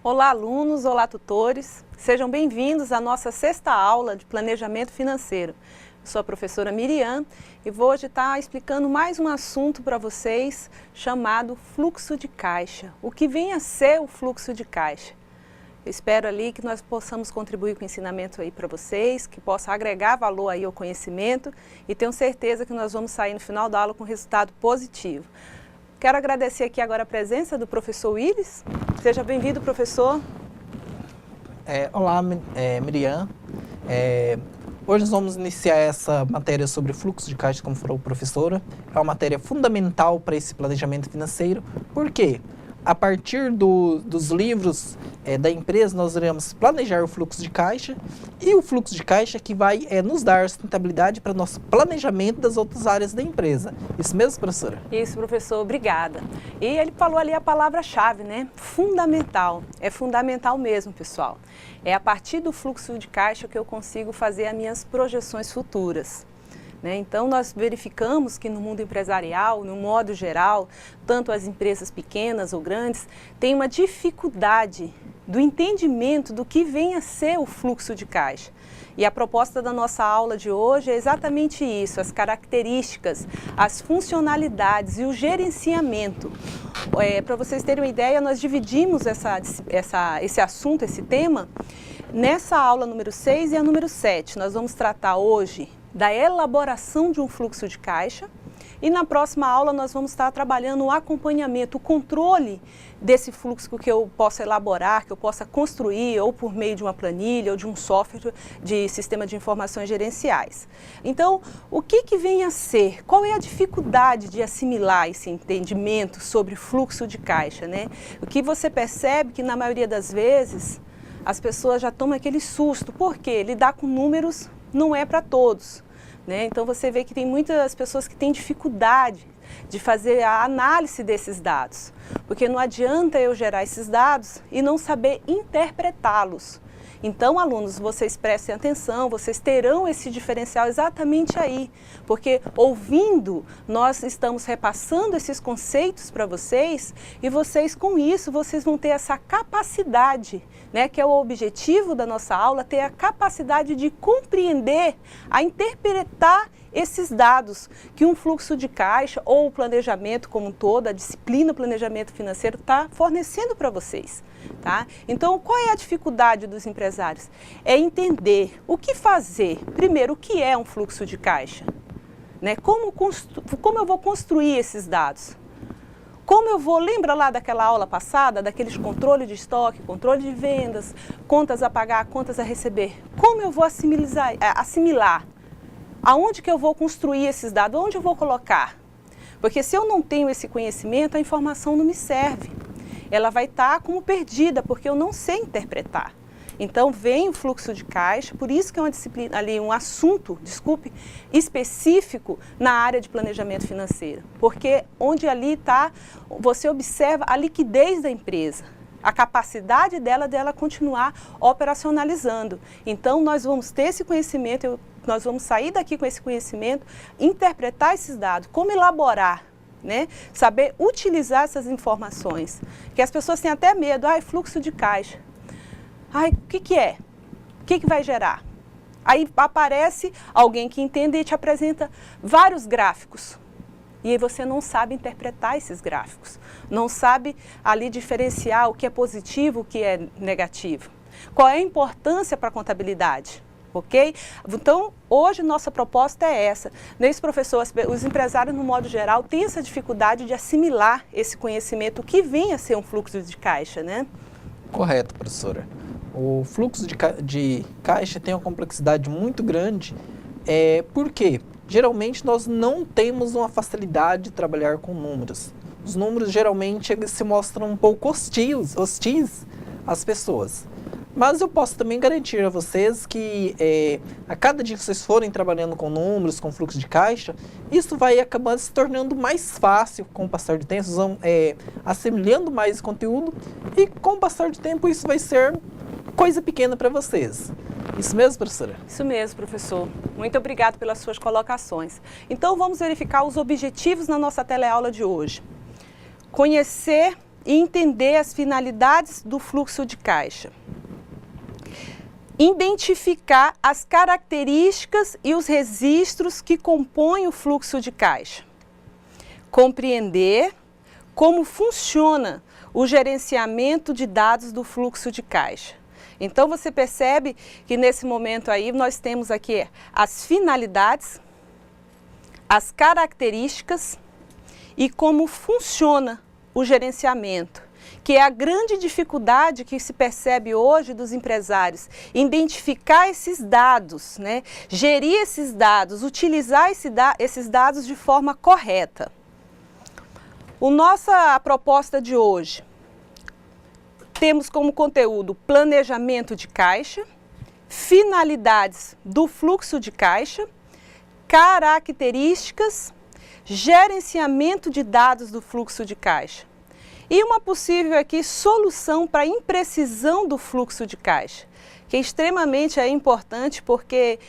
Olá, alunos, olá, tutores. Sejam bem-vindos à nossa sexta aula de Planejamento Financeiro. Eu sou a professora Miriam e vou hoje estar explicando mais um assunto para vocês chamado fluxo de caixa. O que vem a ser o fluxo de caixa? Eu espero ali que nós possamos contribuir com o ensinamento aí para vocês, que possa agregar valor aí ao conhecimento e tenho certeza que nós vamos sair no final da aula com resultado positivo. Quero agradecer aqui agora a presença do professor Willis. Seja bem-vindo, professor. Olá, Miriam. Hoje nós vamos iniciar essa matéria sobre fluxo de caixa, como falou a professora. É uma matéria fundamental para esse planejamento financeiro. Por quê? A partir dos livros da empresa, nós iremos planejar o fluxo de caixa e o fluxo de caixa que vai nos dar sustentabilidade para o nosso planejamento das outras áreas da empresa. Isso mesmo, professora? Isso, professor, obrigada. E ele falou ali a palavra-chave, né? Fundamental. É fundamental mesmo, pessoal. É a partir do fluxo de caixa que eu consigo fazer as minhas projeções futuras. Então, nós verificamos que no mundo empresarial, no modo geral, tanto as empresas pequenas ou grandes, têm uma dificuldade do entendimento do que vem a ser o fluxo de caixa. E a proposta da nossa aula de hoje é exatamente isso, as características, as funcionalidades e o gerenciamento. Para vocês terem uma ideia, nós dividimos esse assunto, esse tema, nessa aula número 6 e a número 7. Nós vamos tratar hoje da elaboração de um fluxo de caixa e na próxima aula nós vamos estar trabalhando o acompanhamento, o controle desse fluxo que eu possa elaborar, que eu possa construir ou por meio de uma planilha ou de um software de sistema de informações gerenciais. Então, o que vem a ser? Qual é a dificuldade de assimilar esse entendimento sobre fluxo de caixa, né? O que você percebe que na maioria das vezes as pessoas já tomam aquele susto, porque lidar com números não é para todos, né? Então você vê que tem muitas pessoas que têm dificuldade de fazer a análise desses dados, porque não adianta eu gerar esses dados e não saber interpretá-los. Então, alunos, vocês prestem atenção, vocês terão esse diferencial exatamente aí, porque ouvindo, nós estamos repassando esses conceitos para vocês e vocês, com isso, vocês vão ter essa capacidade, né, que é o objetivo da nossa aula, ter a capacidade de compreender, a interpretar esses dados que um fluxo de caixa ou o planejamento como um todo, a disciplina planejamento financeiro está fornecendo para vocês. Tá? Então, qual é a dificuldade dos empresários? É entender o que fazer. Primeiro, o que é um fluxo de caixa? Né? Como eu vou construir esses dados? Como eu vou, lembra lá daquela aula passada, daqueles controle de estoque, controle de vendas, contas a pagar, contas a receber? Como eu vou assimilar? Aonde que eu vou construir esses dados? Onde eu vou colocar? Porque se eu não tenho esse conhecimento, a informação não me serve. Ela vai estar como perdida, porque eu não sei interpretar. Então, vem o fluxo de caixa, por isso que é uma disciplina ali, um assunto, específico na área de planejamento financeiro. Porque onde ali está, você observa a liquidez da empresa, a capacidade dela continuar operacionalizando. Então, nós vamos ter esse conhecimento, nós vamos sair daqui com esse conhecimento, interpretar esses dados, como elaborar, né? Saber utilizar essas informações. Que as pessoas têm até medo, fluxo de caixa. O que é? O que vai gerar? Aí aparece alguém que entende e te apresenta vários gráficos. E aí você não sabe interpretar esses gráficos. Não sabe ali diferenciar o que é positivo, o que é negativo. Qual é a importância para a contabilidade? Ok? Então, hoje nossa proposta é essa. Nesse professor, os empresários, no modo geral, têm essa dificuldade de assimilar esse conhecimento que vem a ser um fluxo de caixa, né? Correto, professora. O fluxo de caixa tem uma complexidade muito grande, porque geralmente nós não temos uma facilidade de trabalhar com números. Os números geralmente eles se mostram um pouco hostis às pessoas. Mas eu posso também garantir a vocês que a cada dia que vocês forem trabalhando com números, com fluxo de caixa, isso vai acabar se tornando mais fácil com o passar do tempo, vocês vão assimilando mais conteúdo e com o passar do tempo isso vai ser coisa pequena para vocês. Isso mesmo, professora? Isso mesmo, professor. Muito obrigado pelas suas colocações. Então, vamos verificar os objetivos na nossa teleaula de hoje. Conhecer e entender as finalidades do fluxo de caixa. Identificar as características e os registros que compõem o fluxo de caixa. Compreender como funciona o gerenciamento de dados do fluxo de caixa. Então você percebe que nesse momento aí nós temos aqui as finalidades, as características e como funciona o gerenciamento, que é a grande dificuldade que se percebe hoje dos empresários, identificar esses dados, né? Gerir esses dados, utilizar esses dados de forma correta. A proposta de hoje, temos como conteúdo planejamento de caixa, finalidades do fluxo de caixa, características, gerenciamento de dados do fluxo de caixa. E uma possível aqui solução para a imprecisão do fluxo de caixa, que é extremamente importante porque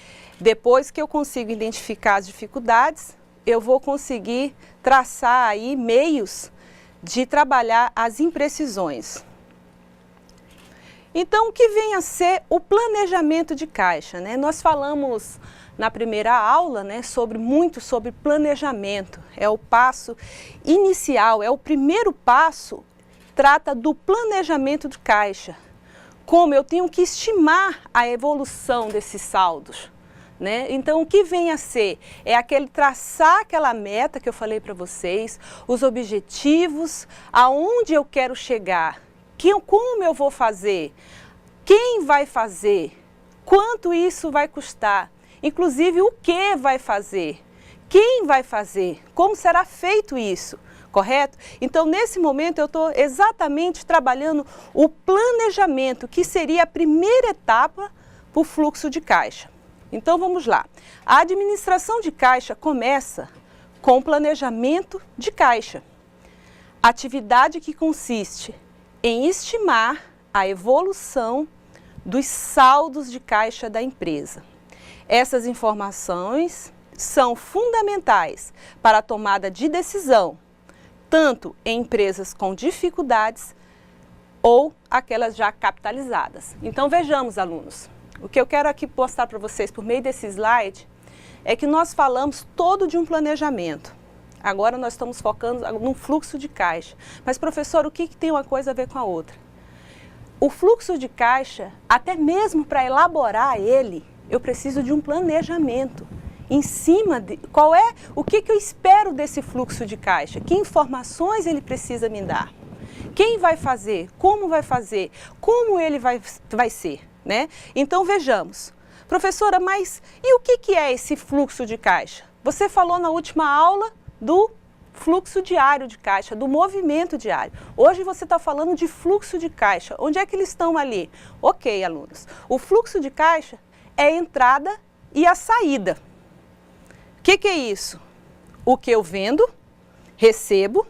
depois que eu consigo identificar as dificuldades, eu vou conseguir traçar aí meios de trabalhar as imprecisões. Então, o que vem a ser o planejamento de caixa, né? Nós falamos na primeira aula, né, muito sobre planejamento. É o passo inicial, é o primeiro passo, trata do planejamento de caixa. Como eu tenho que estimar a evolução desses saldos, né? Então, o que vem a ser? É traçar aquela meta que eu falei para vocês, os objetivos, aonde eu quero chegar, como eu vou fazer, quem vai fazer, quanto isso vai custar, inclusive o que vai fazer, quem vai fazer, como será feito isso, correto? Então, nesse momento, eu estou exatamente trabalhando o planejamento, que seria a primeira etapa para o fluxo de caixa. Então, vamos lá. A administração de caixa começa com o planejamento de caixa. Atividade que consiste em estimar a evolução dos saldos de caixa da empresa. Essas informações são fundamentais para a tomada de decisão, tanto em empresas com dificuldades ou aquelas já capitalizadas. Então vejamos, alunos, o que eu quero aqui mostrar para vocês por meio desse slide é que nós falamos todo de um planejamento. Agora nós estamos focando num fluxo de caixa. Mas, professor, o que tem uma coisa a ver com a outra? O fluxo de caixa, até mesmo para elaborar ele, eu preciso de um planejamento. Em cima de o que eu espero desse fluxo de caixa? Que informações ele precisa me dar? Quem vai fazer? Como ele vai ser? Né? Então vejamos. Professora, mas e o que é esse fluxo de caixa? Você falou na última aula do fluxo diário de caixa, do movimento diário. Hoje você está falando de fluxo de caixa. Onde é que eles estão ali? Ok, alunos. O fluxo de caixa é a entrada e a saída. O que é isso? O que eu vendo, recebo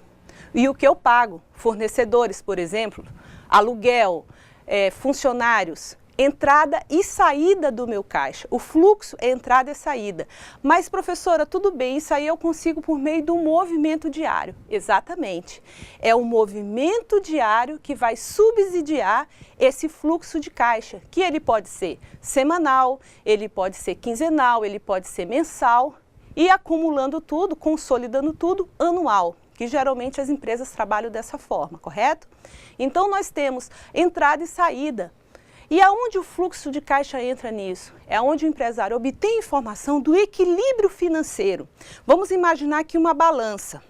e o que eu pago. Fornecedores, por exemplo, aluguel, funcionários. Entrada e saída do meu caixa. O fluxo é entrada e saída. Mas, professora, tudo bem, isso aí eu consigo por meio do movimento diário. Exatamente. É o movimento diário que vai subsidiar esse fluxo de caixa, que ele pode ser semanal, ele pode ser quinzenal, ele pode ser mensal e acumulando tudo, consolidando tudo, anual, que geralmente as empresas trabalham dessa forma, correto? Então, nós temos entrada e saída. E aonde o fluxo de caixa entra nisso? É onde o empresário obtém informação do equilíbrio financeiro. Vamos imaginar aqui uma balança.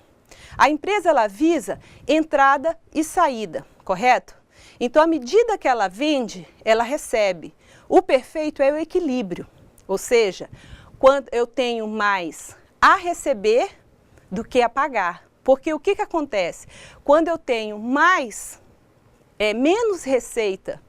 A empresa ela visa entrada e saída, correto? Então, à medida que ela vende, ela recebe. O perfeito é o equilíbrio, ou seja, quando eu tenho mais a receber do que a pagar. Porque o que acontece? Quando eu tenho menos receita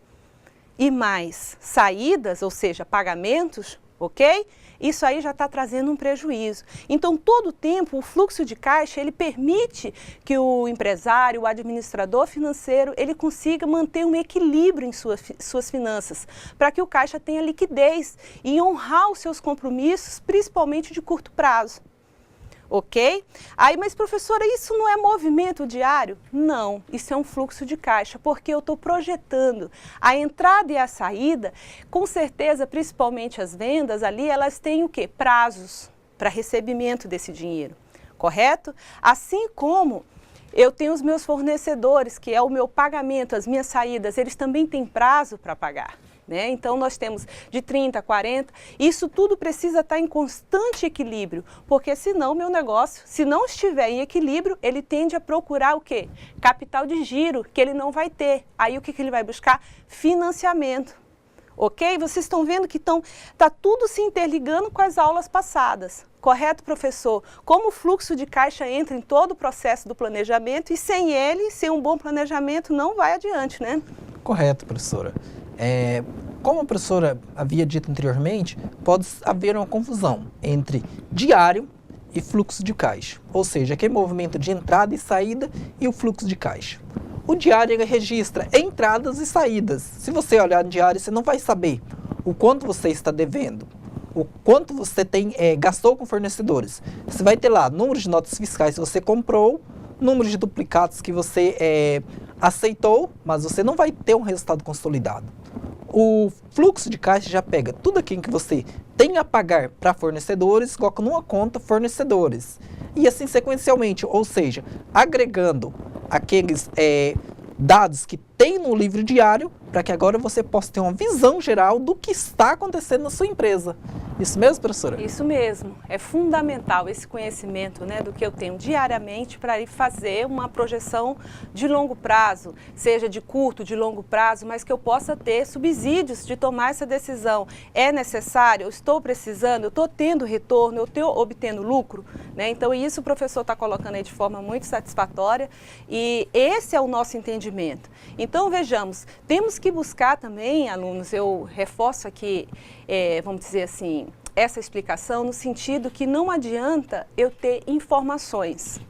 e mais saídas, ou seja, pagamentos, ok? Isso aí já está trazendo um prejuízo. Então, todo o tempo, o fluxo de caixa, ele permite que o empresário, o administrador financeiro, ele consiga manter um equilíbrio em suas finanças, para que o caixa tenha liquidez e honrar os seus compromissos, principalmente de curto prazo. Ok? Aí, mas professora, isso não é movimento diário? Não, isso é um fluxo de caixa, porque eu estou projetando a entrada e a saída, com certeza, principalmente as vendas ali, elas têm o quê? Prazos para recebimento desse dinheiro, correto? Assim como eu tenho os meus fornecedores, que é o meu pagamento, as minhas saídas, eles também têm prazo para pagar. Né? Então, nós temos de 30, 40, isso tudo precisa estar em constante equilíbrio, porque senão meu negócio, se não estiver em equilíbrio, ele tende a procurar o quê? Capital de giro, que ele não vai ter. Aí o que ele vai buscar? Financiamento. Ok? Vocês estão vendo que está tudo se interligando com as aulas passadas. Correto, professor? Como o fluxo de caixa entra em todo o processo do planejamento e sem ele, sem um bom planejamento, não vai adiante, né? Correto, professora. Como a professora havia dito anteriormente, pode haver uma confusão entre diário e fluxo de caixa, ou seja, aquele movimento de entrada e saída e o fluxo de caixa. O diário ele registra entradas e saídas. Se você olhar no diário, você não vai saber o quanto você está devendo, o quanto você gastou com fornecedores. Você vai ter lá número de notas fiscais que você comprou, número de duplicados que você aceitou, mas você não vai ter um resultado consolidado. O fluxo de caixa já pega tudo aquilo que você tem a pagar para fornecedores, coloca numa conta fornecedores. E assim sequencialmente, ou seja, agregando aqueles dados que tem no livro diário, para que agora você possa ter uma visão geral do que está acontecendo na sua empresa. Isso mesmo, professora? Isso mesmo. É fundamental esse conhecimento, né, do que eu tenho diariamente para ir fazer uma projeção de longo prazo, seja de curto, de longo prazo, mas que eu possa ter subsídios de tomar essa decisão. É necessário? Eu estou precisando? Eu estou tendo retorno? Eu estou obtendo lucro? Né? Então, isso o professor está colocando aí de forma muito satisfatória e esse é o nosso entendimento. Então, vejamos, temos que buscar também, alunos, eu reforço aqui, vamos dizer assim, essa explicação no sentido que não adianta eu ter informações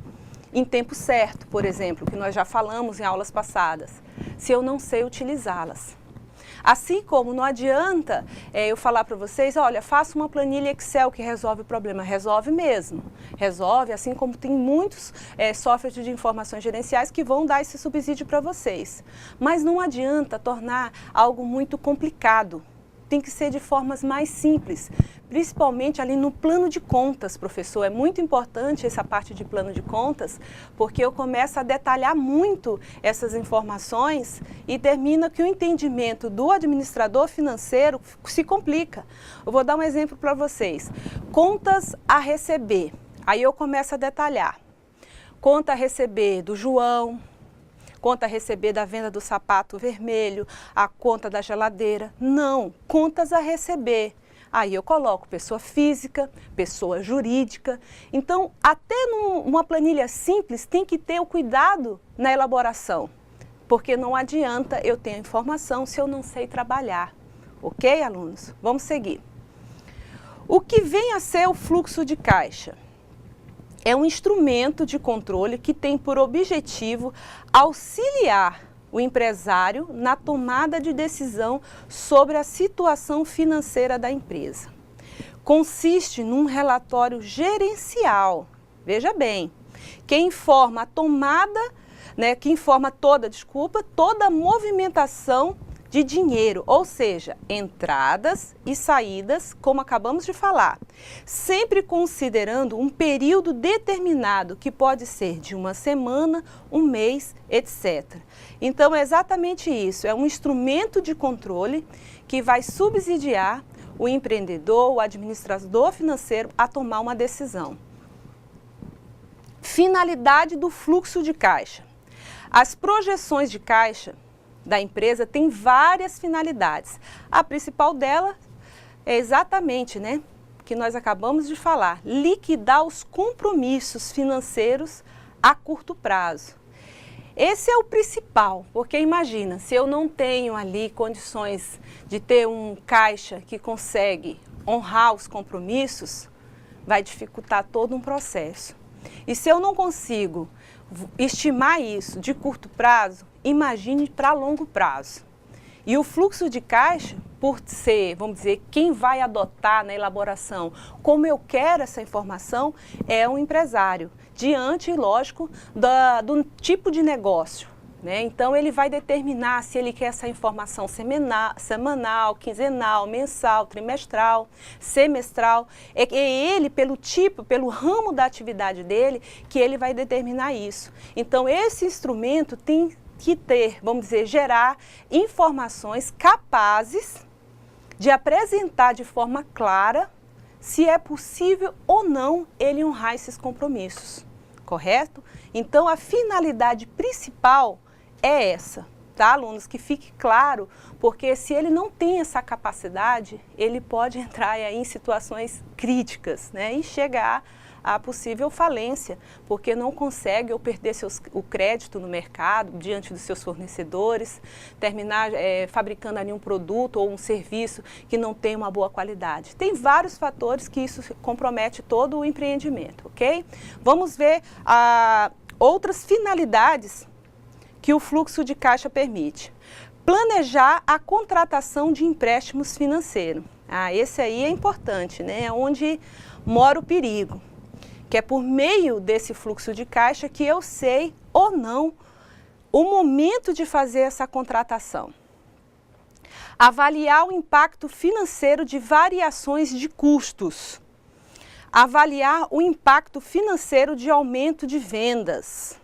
em tempo certo, por exemplo, que nós já falamos em aulas passadas, se eu não sei utilizá-las. Assim como não adianta eu falar para vocês, olha, faça uma planilha Excel que resolve o problema. Resolve mesmo. Resolve, assim como tem muitos softwares de informações gerenciais que vão dar esse subsídio para vocês. Mas não adianta tornar algo muito complicado. Tem que ser de formas mais simples, principalmente ali no plano de contas, professor. É muito importante essa parte de plano de contas, porque eu começo a detalhar muito essas informações e termina que o entendimento do administrador financeiro se complica. Eu vou dar um exemplo para vocês. Contas a receber. Aí eu começo a detalhar. Conta a receber do João, conta a receber da venda do sapato vermelho, a conta da geladeira. Não, contas a receber. Aí eu coloco pessoa física, pessoa jurídica. Então, até numa planilha simples, tem que ter o cuidado na elaboração. Porque não adianta eu ter a informação se eu não sei trabalhar. Ok, alunos? Vamos seguir. O que vem a ser o fluxo de caixa? É um instrumento de controle que tem por objetivo auxiliar o empresário na tomada de decisão sobre a situação financeira da empresa. Consiste num relatório gerencial, veja bem, que informa a tomada, que informa toda a movimentação de dinheiro, ou seja, entradas e saídas, como acabamos de falar, sempre considerando um período determinado, que pode ser de uma semana, um mês, etc. Então, é exatamente isso, é um instrumento de controle que vai subsidiar o empreendedor, o administrador financeiro a tomar uma decisão. Finalidade do fluxo de caixa. As projeções de caixa da empresa tem várias finalidades. A principal dela é exatamente, que nós acabamos de falar, liquidar os compromissos financeiros a curto prazo. Esse é o principal, porque imagina, se eu não tenho ali condições de ter um caixa que consegue honrar os compromissos, vai dificultar todo um processo. E se eu não consigo estimar isso de curto prazo, imagine para longo prazo. E o fluxo de caixa, por ser, vamos dizer, quem vai adotar na elaboração, como eu quero essa informação, é um empresário, diante, lógico, do tipo de negócio. Então, ele vai determinar se ele quer essa informação semanal, quinzenal, mensal, trimestral, semestral. É ele, pelo tipo, pelo ramo da atividade dele, que ele vai determinar isso. Então, esse instrumento tem que ter, vamos dizer, gerar informações capazes de apresentar de forma clara se é possível ou não ele honrar esses compromissos, correto? Então, a finalidade principal é essa, tá, alunos? Que fique claro, porque se ele não tem essa capacidade, ele pode entrar aí em situações críticas, e chegar a possível falência, porque não consegue ou perder o crédito no mercado, diante dos seus fornecedores, terminar fabricando ali um produto ou um serviço que não tem uma boa qualidade. Tem vários fatores que isso compromete todo o empreendimento, ok? Vamos ver outras finalidades que o fluxo de caixa permite. Planejar a contratação de empréstimos financeiros. Esse aí é importante, É onde mora o perigo, que é por meio desse fluxo de caixa que eu sei ou não o momento de fazer essa contratação. Avaliar o impacto financeiro de variações de custos. Avaliar o impacto financeiro de aumento de vendas.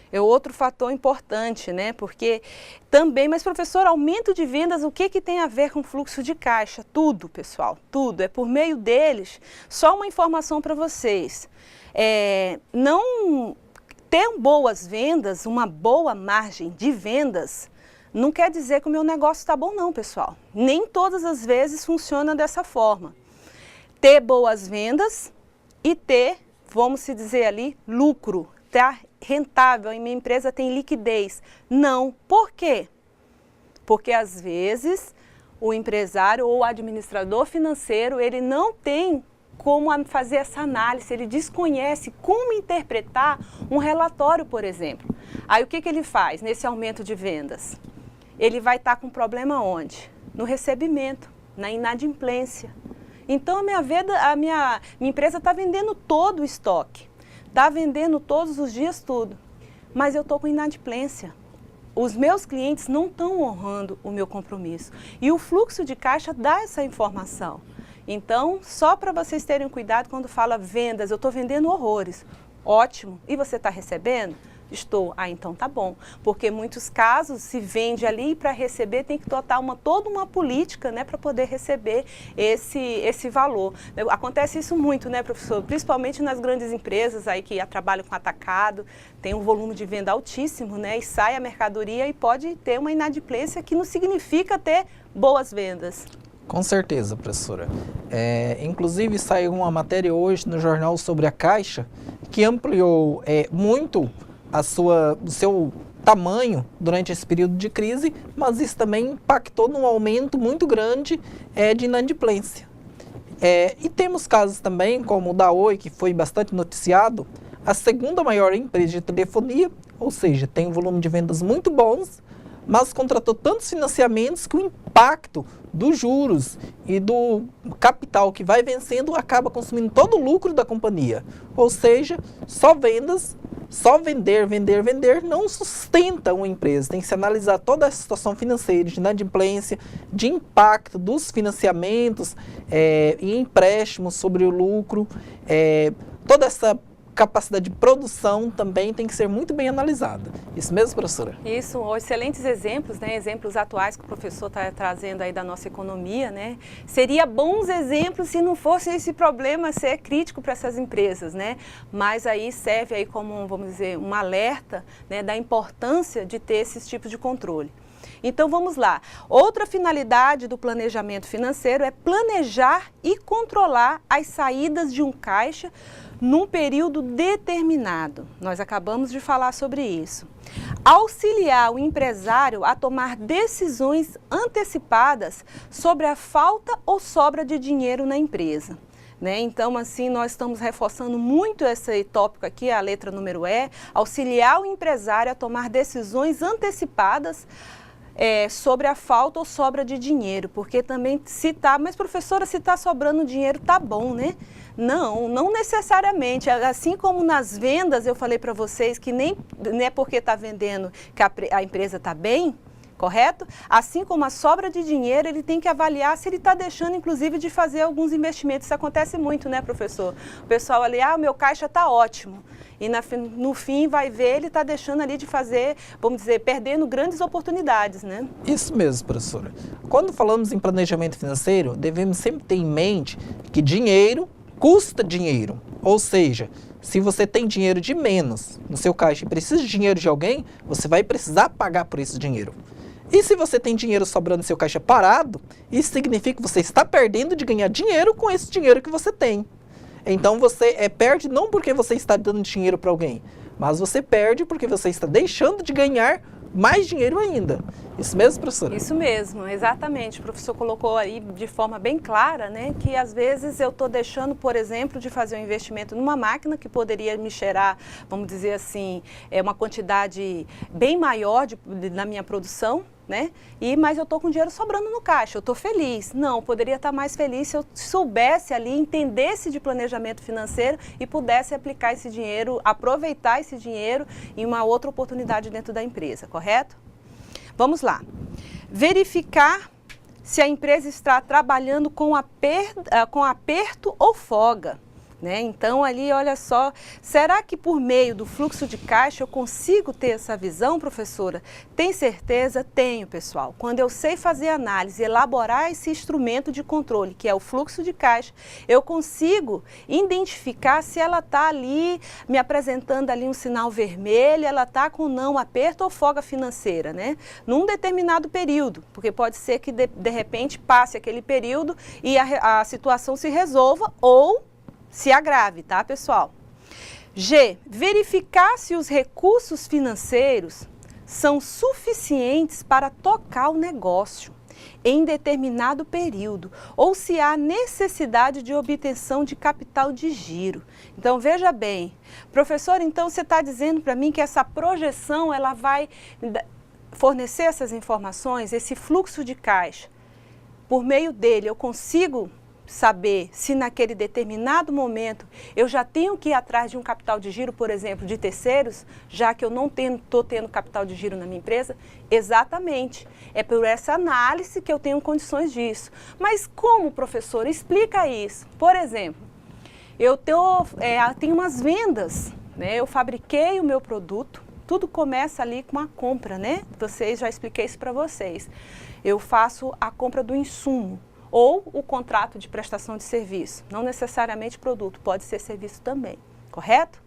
É outro fator importante, Porque também, mas professor, aumento de vendas, o que tem a ver com fluxo de caixa? Tudo, pessoal, tudo. É por meio deles. Só uma informação para vocês. Não ter boas vendas, uma boa margem de vendas, não quer dizer que o meu negócio está bom não, pessoal. Nem todas as vezes funciona dessa forma. Ter boas vendas e ter, vamos se dizer ali, lucro. Tá rentável, e minha empresa tem liquidez. Não. Por quê? Porque às vezes o empresário ou o administrador financeiro, ele não tem como fazer essa análise, ele desconhece como interpretar um relatório, por exemplo. Aí o que ele faz nesse aumento de vendas? Ele vai estar com problema onde? No recebimento, na inadimplência. Então a minha empresa está vendendo todo o estoque. Está vendendo todos os dias tudo, mas eu estou com inadimplência. Os meus clientes não estão honrando o meu compromisso. E o fluxo de caixa dá essa informação. Então, só para vocês terem cuidado quando fala vendas, eu estou vendendo horrores. Ótimo. E você está recebendo? Estou. Então tá bom. Porque em muitos casos se vende ali e para receber tem que totar toda uma política, para poder receber esse valor. Acontece isso muito, professor? Principalmente nas grandes empresas aí que trabalham com atacado, tem um volume de venda altíssimo, e sai a mercadoria e pode ter uma inadimplência que não significa ter boas vendas. Com certeza, professora. Inclusive saiu uma matéria hoje no jornal sobre a Caixa que ampliou muito o seu tamanho durante esse período de crise, mas isso também impactou num aumento muito grande de inadimplência. E temos casos também, como o da Oi, que foi bastante noticiado, a segunda maior empresa de telefonia, ou seja, tem um volume de vendas muito bons, mas contratou tantos financiamentos que o impacto dos juros e do capital que vai vencendo acaba consumindo todo o lucro da companhia. Ou seja, só vendas, só vender não sustenta uma empresa. Tem que se analisar toda a situação financeira, de inadimplência, de impacto dos financiamentos e empréstimos sobre o lucro. Toda essa capacidade de produção também tem que ser muito bem analisada. Isso mesmo, professora? Isso, excelentes exemplos, exemplos atuais que o professor está trazendo aí da nossa economia, Seria bons exemplos se não fosse esse problema ser crítico para essas empresas, Mas aí serve aí como, vamos dizer, um alerta, da importância de ter esses tipos de controle. Então vamos lá. Outra finalidade do planejamento financeiro é planejar e controlar as saídas de um caixa num período determinado. Nós acabamos de falar sobre isso. Auxiliar o empresário a tomar decisões antecipadas sobre a falta ou sobra de dinheiro na empresa. Então, assim, nós estamos reforçando muito esse tópico aqui, a letra número E, auxiliar o empresário a tomar decisões antecipadas sobre a falta ou sobra de dinheiro, porque também se tá, mas professora, se está sobrando dinheiro, tá bom, né? Não, não necessariamente. Assim como nas vendas eu falei para vocês que nem é porque está vendendo que a empresa está bem, correto? Assim como a sobra de dinheiro, ele tem que avaliar se ele está deixando, inclusive, de fazer alguns investimentos. Isso acontece muito, né, professor? O pessoal ali, o meu caixa está ótimo. E no fim vai ver, ele está deixando ali de fazer, vamos dizer, perdendo grandes oportunidades, né? Isso mesmo, professora. Quando falamos em planejamento financeiro, devemos sempre ter em mente que dinheiro custa dinheiro. Ou seja, se você tem dinheiro de menos no seu caixa e precisa de dinheiro de alguém, você vai precisar pagar por esse dinheiro. E se você tem dinheiro sobrando no seu caixa parado, isso significa que você está perdendo de ganhar dinheiro com esse dinheiro que você tem. Então você perde não porque você está dando dinheiro para alguém, mas você perde porque você está deixando de ganhar mais dinheiro ainda. Isso mesmo, professora? Isso mesmo, exatamente. O professor colocou aí de forma bem clara, né, que às vezes eu estou deixando, por exemplo, de fazer um investimento numa máquina que poderia me gerar, vamos dizer assim, uma quantidade bem maior na minha produção, né? Mas eu estou com dinheiro sobrando no caixa, eu estou feliz. Não, poderia estar mais feliz se eu soubesse ali, entendesse de planejamento financeiro e pudesse aplicar esse dinheiro, aproveitar esse dinheiro em uma outra oportunidade dentro da empresa, correto? Vamos lá. Verificar se a empresa está trabalhando com aperto ou folga. Né? Então, ali, olha só, será que por meio do fluxo de caixa eu consigo ter essa visão, professora? Tem certeza? Tenho, pessoal. Quando eu sei fazer análise, elaborar esse instrumento de controle, que é o fluxo de caixa, eu consigo identificar se ela está ali me apresentando ali um sinal vermelho, ela está com não aperto ou folga financeira, né? Num determinado período, porque pode ser que de repente passe aquele período e a situação se resolva ou se agrave, tá, pessoal? G, verificar se os recursos financeiros são suficientes para tocar o negócio em determinado período ou se há necessidade de obtenção de capital de giro. Então, veja bem, professor, então você está dizendo para mim que essa projeção, ela vai fornecer essas informações, esse fluxo de caixa, por meio dele eu consigo saber se naquele determinado momento eu já tenho que ir atrás de um capital de giro, por exemplo, de terceiros, já que eu não estou tendo capital de giro na minha empresa? Exatamente. É por essa análise que eu tenho condições disso. Mas como, professor? Explica isso. Por exemplo, eu tenho umas vendas, né? Eu fabriquei o meu produto, tudo começa ali com a compra, né? Já expliquei isso para vocês. Eu faço a compra do insumo ou o contrato de prestação de serviço, não necessariamente produto, pode ser serviço também, correto?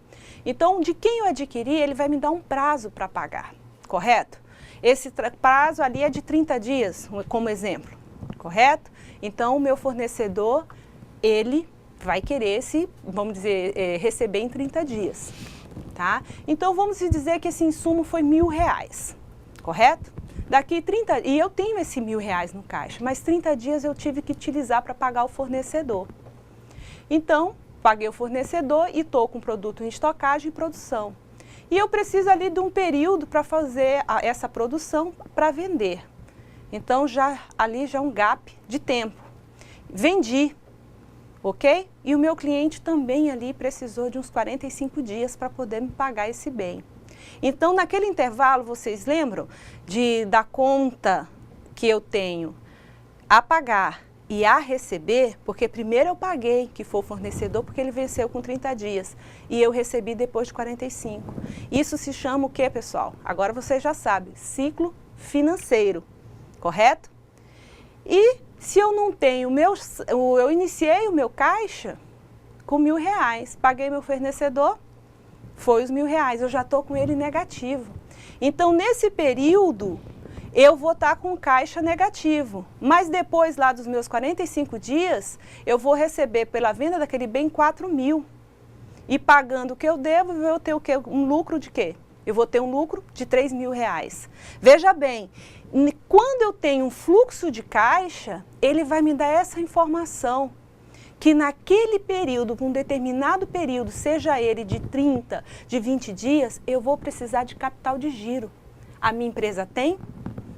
Então, de quem eu adquirir, ele vai me dar um prazo para pagar, correto? Esse prazo ali é de 30 dias, como exemplo, correto? Então, o meu fornecedor, ele vai querer vamos dizer, receber em 30 dias, tá? Então, vamos dizer que esse insumo foi R$1.000, correto? Daqui 30, e eu tenho esse R$1.000 no caixa, mas 30 dias eu tive que utilizar para pagar o fornecedor. Então, paguei o fornecedor e estou com o produto em estocagem e produção. E eu preciso ali de um período para fazer essa produção para vender. Então, ali já um gap de tempo. Vendi, ok? E o meu cliente também ali precisou de uns 45 dias para poder me pagar esse bem. Então, naquele intervalo, vocês lembram da conta que eu tenho a pagar e a receber? Porque primeiro eu paguei, que foi o fornecedor, porque ele venceu com 30 dias. E eu recebi depois de 45. Isso se chama o quê, pessoal? Agora vocês já sabem, ciclo financeiro, correto? E se eu não tenho eu iniciei o meu caixa com R$1.000, paguei meu fornecedor, foi os R$1.000, eu já estou com ele negativo. Então, nesse período, eu vou estar com caixa negativo. Mas depois, lá dos meus 45 dias, eu vou receber pela venda daquele bem R$4.000. E pagando o que eu devo, eu vou ter o quê? Um lucro de quê? Eu vou ter um lucro de R$3.000. Veja bem, quando eu tenho um fluxo de caixa, ele vai me dar essa informação. Que naquele período, um determinado período, seja ele de 30, de 20 dias, eu vou precisar de capital de giro. A minha empresa tem?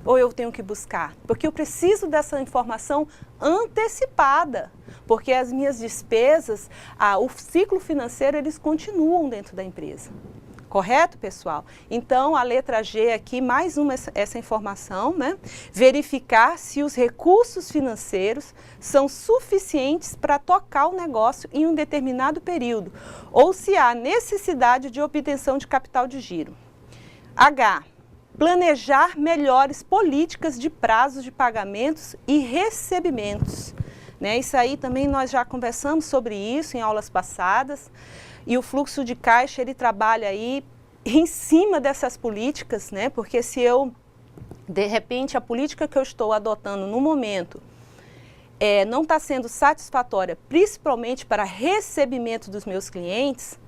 ou eu tenho que buscar? Porque eu preciso dessa informação antecipada, porque as minhas despesas, o ciclo financeiro, eles continuam dentro da empresa. Correto, pessoal? Então, a letra G aqui, mais uma essa informação, né? Verificar se os recursos financeiros são suficientes para tocar o negócio em um determinado período, ou se há necessidade de obtenção de capital de giro. H. Planejar melhores políticas de prazos de pagamentos e recebimentos. Né? Isso aí também nós já conversamos sobre isso em aulas passadas. E o fluxo de caixa, ele trabalha aí em cima dessas políticas, né? Porque se eu, de repente, a política que eu estou adotando no momento não está sendo satisfatória, principalmente para recebimento dos meus clientes,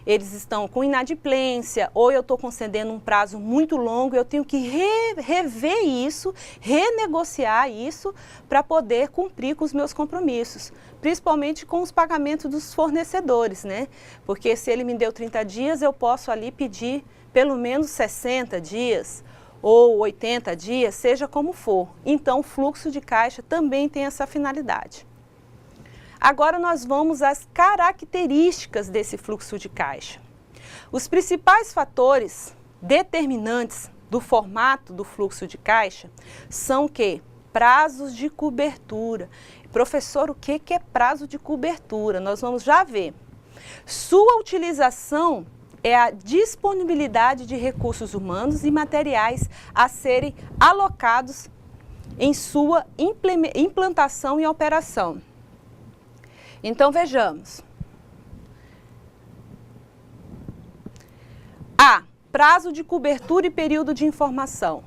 eles estão com inadimplência ou eu estou concedendo um prazo muito longo, eu tenho que rever isso, renegociar isso para poder cumprir com os meus compromissos, principalmente com os pagamentos dos fornecedores, né? Porque se ele me deu 30 dias, eu posso ali pedir pelo menos 60 dias ou 80 dias, seja como for. Então, o fluxo de caixa também tem essa finalidade. Agora nós vamos às características desse fluxo de caixa. Os principais fatores determinantes do formato do fluxo de caixa são o quê? Prazos de cobertura. Professor, o que é prazo de cobertura? Nós vamos já ver. Sua utilização é a disponibilidade de recursos humanos e materiais a serem alocados em sua implantação e operação. Então, vejamos. A. Prazo de cobertura e período de informação.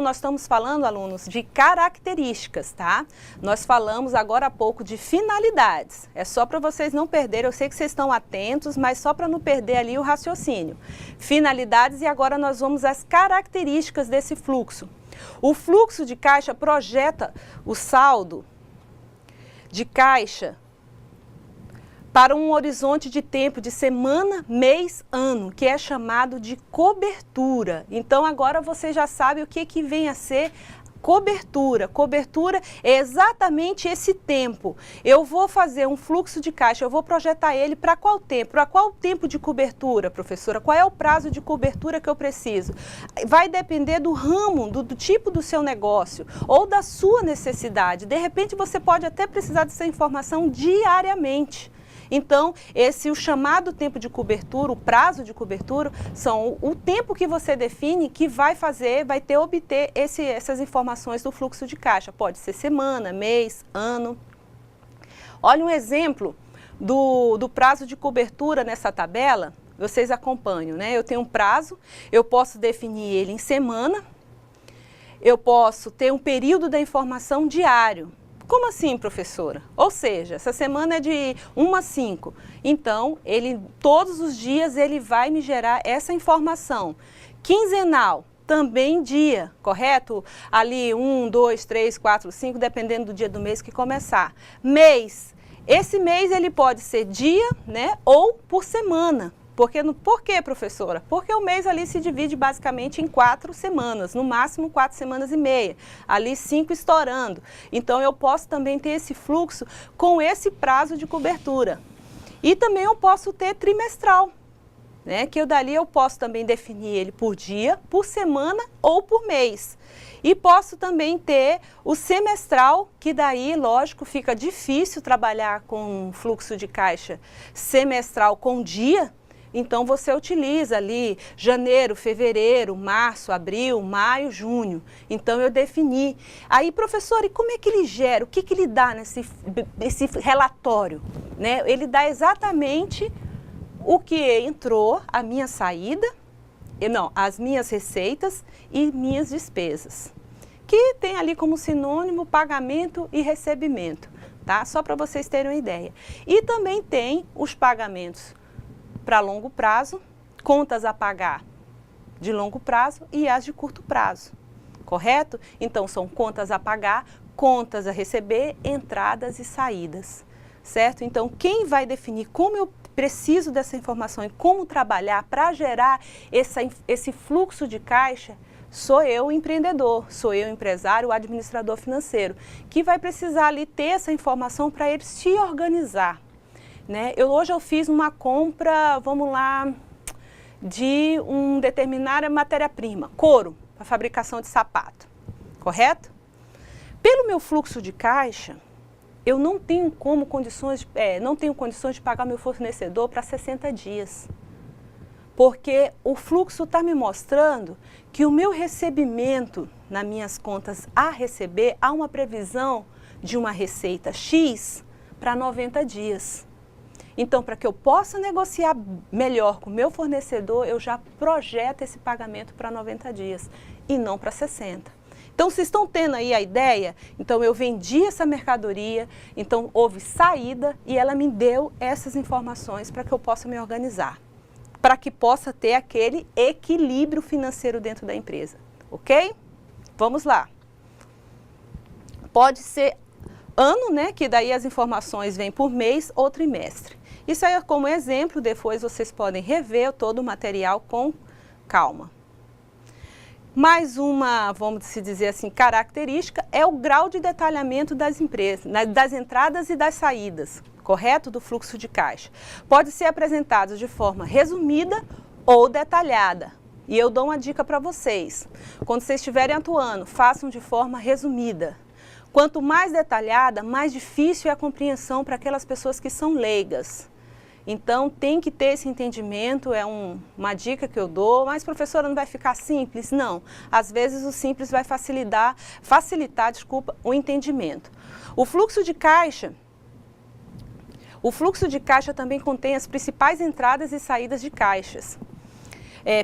Nós estamos falando, alunos, de características, tá? Nós falamos agora há pouco de finalidades. É só para vocês não perderem, eu sei que vocês estão atentos, mas só para não perder ali o raciocínio. Finalidades e agora nós vamos às características desse fluxo. O fluxo de caixa projeta o saldo de caixa para um horizonte de tempo de semana, mês, ano, que é chamado de cobertura. Então, agora você já sabe o que vem a ser cobertura. Cobertura é exatamente esse tempo. Eu vou fazer um fluxo de caixa, eu vou projetar ele para qual tempo? Para qual tempo de cobertura, professora? Qual é o prazo de cobertura que eu preciso? Vai depender do ramo, do tipo do seu negócio ou da sua necessidade. De repente, você pode até precisar dessa informação diariamente. Então, o chamado tempo de cobertura, o prazo de cobertura, são o tempo que você define que vai obter essas informações do fluxo de caixa. Pode ser semana, mês, ano. Olha um exemplo do prazo de cobertura nessa tabela, vocês acompanham, né? Eu tenho um prazo, eu posso definir ele em semana, eu posso ter um período da informação diário. Como assim, professora? Ou seja, essa semana é de 1 a 5. Então, todos os dias ele vai me gerar essa informação. Quinzenal, também dia, correto? Ali 1, 2, 3, 4, 5, dependendo do dia do mês que começar. Mês, esse mês ele pode ser dia, né, ou por semana. Por quê, professora? Porque o mês ali se divide basicamente em 4 semanas, no máximo 4 semanas e meia, ali 5 estourando. Então, eu posso também ter esse fluxo com esse prazo de cobertura. E também eu posso ter trimestral, né? Que dali eu posso também definir ele por dia, por semana ou por mês. E posso também ter o semestral, que daí, lógico, fica difícil trabalhar com um fluxo de caixa semestral com dia. Então, você utiliza ali janeiro, fevereiro, março, abril, maio, junho. Então, eu defini. Aí, professor, e como é que ele gera? O que ele dá nesse relatório? Né? Ele dá exatamente o que entrou, a minha saída, as minhas receitas e minhas despesas. Que tem ali como sinônimo pagamento e recebimento, tá? Só para vocês terem uma ideia. E também tem os pagamentos para longo prazo, contas a pagar de longo prazo e as de curto prazo, correto? Então, são contas a pagar, contas a receber, entradas e saídas, certo? Então, quem vai definir como eu preciso dessa informação e como trabalhar para gerar esse fluxo de caixa Sou eu o empreendedor, sou eu o empresário, o administrador financeiro, que vai precisar ali ter essa informação para ele se organizar, né? Hoje eu fiz uma compra, vamos lá, de uma determinada matéria-prima, couro, para fabricação de sapato, correto? Pelo meu fluxo de caixa, eu não tenho condições de pagar meu fornecedor para 60 dias. Porque o fluxo está me mostrando que o meu recebimento nas minhas contas a receber, há uma previsão de uma receita X para 90 dias. Então, para que eu possa negociar melhor com o meu fornecedor, eu já projeto esse pagamento para 90 dias e não para 60. Então, vocês estão tendo aí a ideia? Então, eu vendi essa mercadoria, então houve saída e ela me deu essas informações para que eu possa me organizar, para que possa ter aquele equilíbrio financeiro dentro da empresa, ok? Vamos lá. Pode ser ano, né, que daí as informações vêm por mês ou trimestre. Isso aí é como exemplo, depois vocês podem rever todo o material com calma. Mais uma, vamos dizer assim, característica é o grau de detalhamento das empresas, das entradas e das saídas, correto? Do fluxo de caixa. Pode ser apresentado de forma resumida ou detalhada. E eu dou uma dica para vocês. Quando vocês estiverem atuando, façam de forma resumida. Quanto mais detalhada, mais difícil é a compreensão para aquelas pessoas que são leigas. Então, tem que ter esse entendimento, é uma dica que eu dou, mas professora, não vai ficar simples? Não. Às vezes o simples vai facilitar, o entendimento. O fluxo de caixa também contém as principais entradas e saídas de caixas.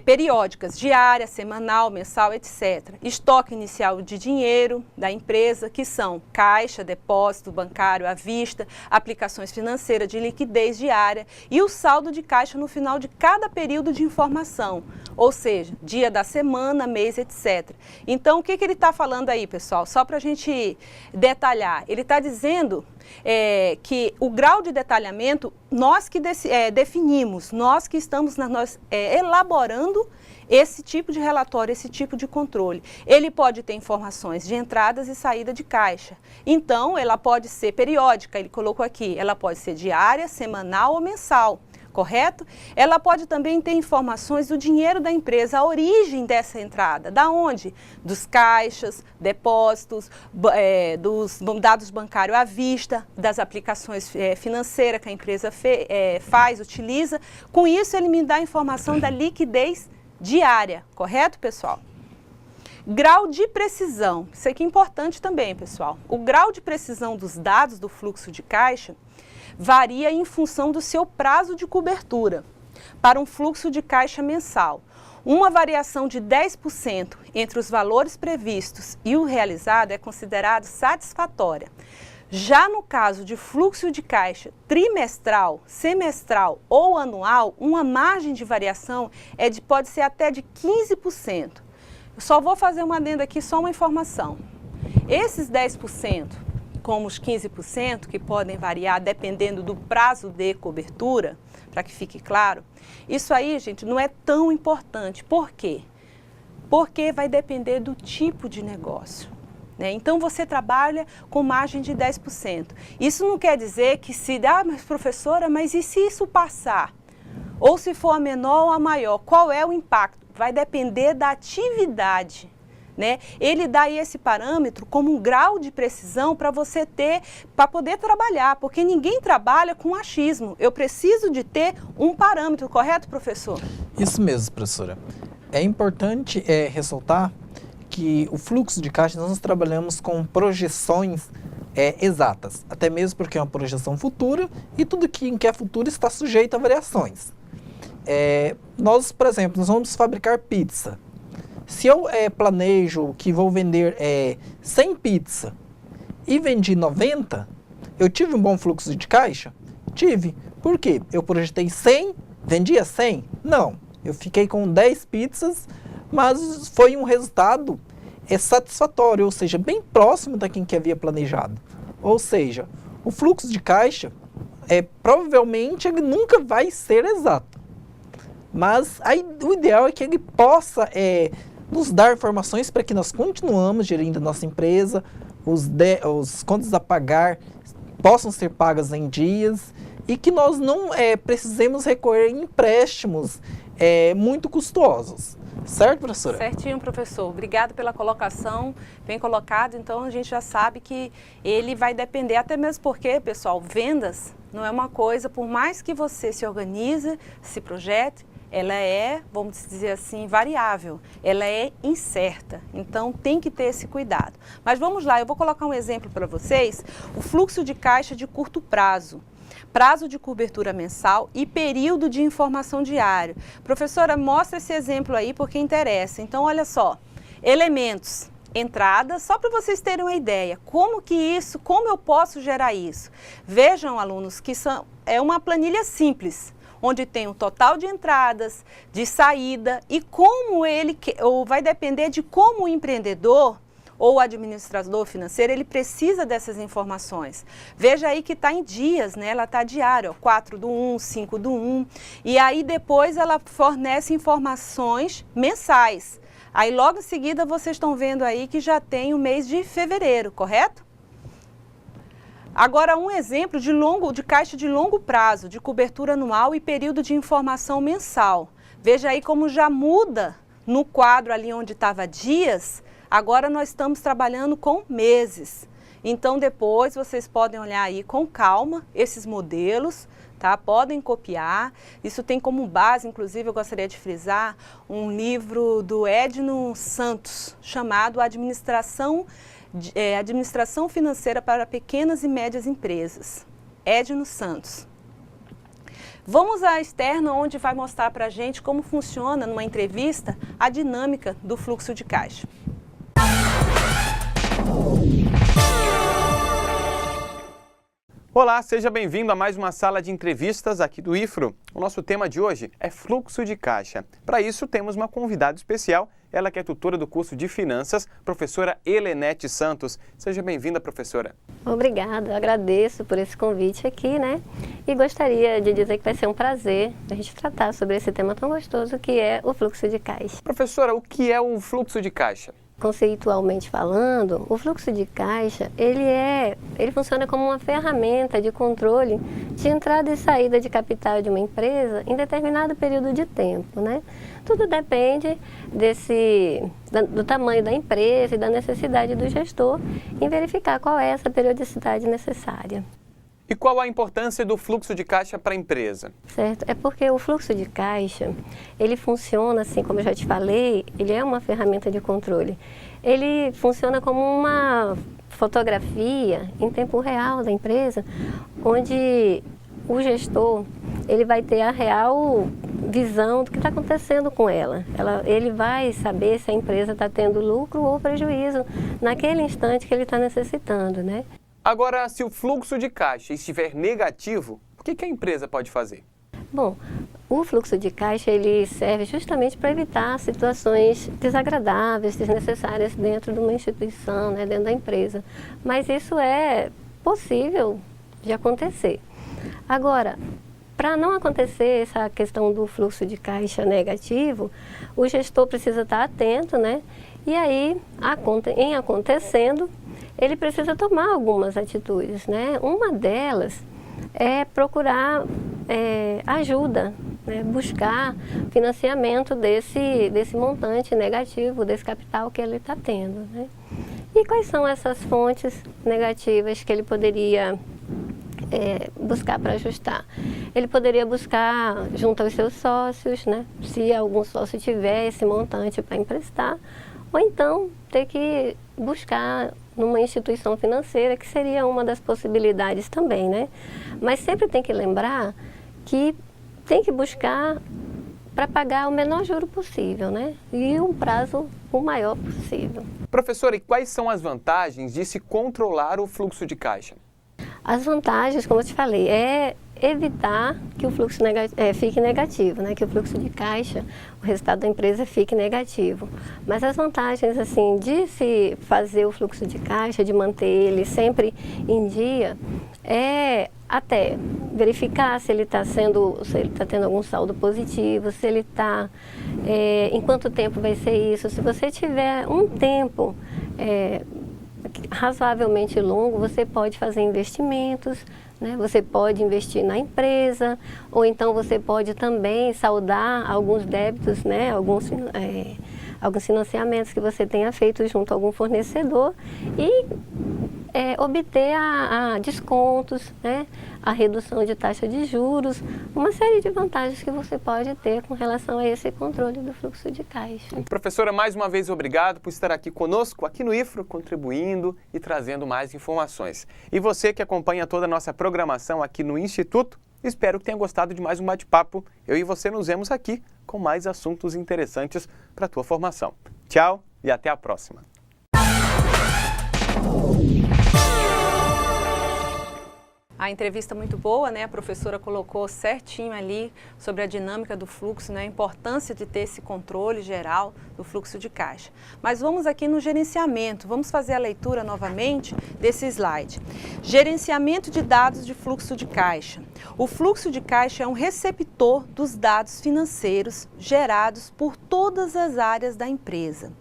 Periódicas, diária, semanal, mensal, etc. Estoque inicial de dinheiro da empresa, que são caixa, depósito bancário à vista, aplicações financeiras de liquidez diária e o saldo de caixa no final de cada período de informação, ou seja, dia da semana, mês, etc. Então, o que ele está falando aí, pessoal? Só para a gente detalhar. Ele está dizendo que o grau de detalhamento, nós que definimos, nós que estamos elaborando esse tipo de relatório, esse tipo de controle. Ele pode ter informações de entradas e saída de caixa. Então, ela pode ser periódica, ele colocou aqui, ela pode ser diária, semanal ou mensal. Correto? Ela pode também ter informações do dinheiro da empresa, a origem dessa entrada, da onde? Dos caixas, depósitos, dos dados bancários à vista, das aplicações financeiras que a empresa faz, utiliza. Com isso, ele me dá a informação da liquidez diária, correto, pessoal? Grau de precisão, isso aqui é importante também, pessoal. O grau de precisão dos dados do fluxo de caixa varia em função do seu prazo de cobertura para um fluxo de caixa mensal. Uma variação de 10% entre os valores previstos e o realizado é considerado satisfatória. Já no caso de fluxo de caixa trimestral, semestral ou anual, uma margem de variação pode ser até de 15%. Eu só vou fazer uma adenda aqui, só uma informação. Esses 10%, como os 15%, que podem variar dependendo do prazo de cobertura, para que fique claro, isso aí, gente, não é tão importante. Por quê? Porque vai depender do tipo de negócio, né? Então, você trabalha com margem de 10%. Isso não quer dizer que mas professora, mas e se isso passar? Ou se for a menor ou a maior, qual é o impacto? Vai depender da atividade. Né? Ele dá aí esse parâmetro como um grau de precisão para você ter, para poder trabalhar, porque ninguém trabalha com achismo. Eu preciso de ter um parâmetro, correto, professor? Isso mesmo, professora. É importante ressaltar que o fluxo de caixa nós trabalhamos com projeções exatas, até mesmo porque é uma projeção futura e tudo que é futuro está sujeito a variações. Nós, por exemplo, nós vamos fabricar pizza. Se eu planejo que vou vender 100 pizza e vendi 90, eu tive um bom fluxo de caixa? Tive. Por quê? Eu projetei 100, vendia 100? Não. Eu fiquei com 10 pizzas, mas foi um resultado satisfatório, ou seja, bem próximo daquilo que havia planejado. Ou seja, o fluxo de caixa, provavelmente, ele nunca vai ser exato. Mas o ideal é que ele possa nos dar informações para que nós continuamos gerindo a nossa empresa, os contas a pagar possam ser pagas em dias e que nós não precisemos recorrer a empréstimos muito custosos. Certo, professora? Certinho, professor. Obrigado pela colocação, bem colocado. Então, a gente já sabe que ele vai depender, até mesmo porque, pessoal, vendas não é uma coisa, por mais que você se organize, se projete, ela é, vamos dizer assim, variável, ela é incerta, então tem que ter esse cuidado. Mas vamos lá, eu vou colocar um exemplo para vocês, o fluxo de caixa de curto prazo. Prazo de cobertura mensal e período de informação diário. Professora, mostra esse exemplo aí porque interessa. Então, olha só, elementos, entrada, só para vocês terem uma ideia, como eu posso gerar isso? Vejam, alunos, que é uma planilha simples, onde tem o total de entradas, de saída e como ou vai depender de como o empreendedor ou o administrador financeiro, ele precisa dessas informações. Veja aí que está em dias, né? Ela está diária, 4/1, 5/1, e aí depois ela fornece informações mensais. Aí logo em seguida vocês estão vendo aí que já tem o mês de fevereiro, correto? Agora um exemplo de caixa de longo prazo, de cobertura anual e período de informação mensal. Veja aí como já muda no quadro ali onde estava dias. Agora nós estamos trabalhando com meses. Então depois vocês podem olhar aí com calma esses modelos, tá? Podem copiar. Isso tem como base, inclusive eu gostaria de frisar, um livro do Edno Santos, chamado Administração Financeira para Pequenas e Médias Empresas. Edno Santos. Vamos à externa, onde vai mostrar para a gente como funciona, numa entrevista, a dinâmica do fluxo de caixa. Olá, seja bem-vindo a mais uma sala de entrevistas aqui do IFRO. O nosso tema de hoje é fluxo de caixa. Para isso, temos uma convidada especial, ela que é tutora do curso de Finanças, professora Helenete Santos. Seja bem-vinda, professora. Obrigada, eu agradeço por esse convite aqui, né? E gostaria de dizer que vai ser um prazer a gente tratar sobre esse tema tão gostoso que é o fluxo de caixa. Professora, o que é o fluxo de caixa? Conceitualmente falando, o fluxo de caixa, ele funciona como uma ferramenta de controle de entrada e saída de capital de uma empresa em determinado período de tempo, né? Tudo depende do tamanho da empresa e da necessidade do gestor em verificar qual é essa periodicidade necessária. E qual a importância do fluxo de caixa para a empresa? Certo, é porque o fluxo de caixa, ele funciona assim, como eu já te falei, ele é uma ferramenta de controle. Ele funciona como uma fotografia em tempo real da empresa, onde o gestor, ele vai ter a real visão do que está acontecendo com ela. Ele vai saber se a empresa está tendo lucro ou prejuízo naquele instante que ele está necessitando, né? Agora, se o fluxo de caixa estiver negativo, o que a empresa pode fazer? Bom, o fluxo de caixa ele serve justamente para evitar situações desagradáveis, desnecessárias dentro de uma instituição, né, dentro da empresa. Mas isso é possível de acontecer. Agora, para não acontecer essa questão do fluxo de caixa negativo, o gestor precisa estar atento, né? E aí, em acontecendo, ele precisa tomar algumas atitudes, né? Uma delas é procurar ajuda, né? Buscar financiamento desse montante negativo, desse capital que ele está tendo, né? E quais são essas fontes negativas que ele poderia buscar para ajustar? Ele poderia buscar junto aos seus sócios, né? Se algum sócio tiver esse montante para emprestar, ou então ter que buscar numa instituição financeira, que seria uma das possibilidades também, né? Mas sempre tem que lembrar que tem que buscar para pagar o menor juro possível, né? E um prazo o maior possível. Professora, e quais são as vantagens de se controlar o fluxo de caixa? As vantagens, como eu te falei, é evitar que o fluxo fique negativo, né? Que o fluxo de caixa, o resultado da empresa fique negativo. Mas as vantagens, assim, de se fazer o fluxo de caixa, de manter ele sempre em dia, é até verificar se ele está tendo algum saldo positivo, se ele está, em quanto tempo vai ser isso. Se você tiver um tempo razoavelmente longo, você pode fazer investimentos, né? Você pode investir na empresa, ou então você pode também saldar alguns débitos, né? Alguns financiamentos que você tenha feito junto a algum fornecedor e obter descontos, né? A redução de taxa de juros, uma série de vantagens que você pode ter com relação a esse controle do fluxo de caixa. Professora, mais uma vez obrigado por estar aqui conosco, aqui no IFRO, contribuindo e trazendo mais informações. E você que acompanha toda a nossa programação aqui no Instituto, espero que tenha gostado de mais um bate-papo. Eu e você nos vemos aqui com mais assuntos interessantes para a tua formação. Tchau e até a próxima. A entrevista muito boa, né? A professora colocou certinho ali sobre a dinâmica do fluxo, né? A importância de ter esse controle geral do fluxo de caixa. Mas vamos aqui no gerenciamento, vamos fazer a leitura novamente desse slide. Gerenciamento de dados de fluxo de caixa. O fluxo de caixa é um receptor dos dados financeiros gerados por todas as áreas da empresa.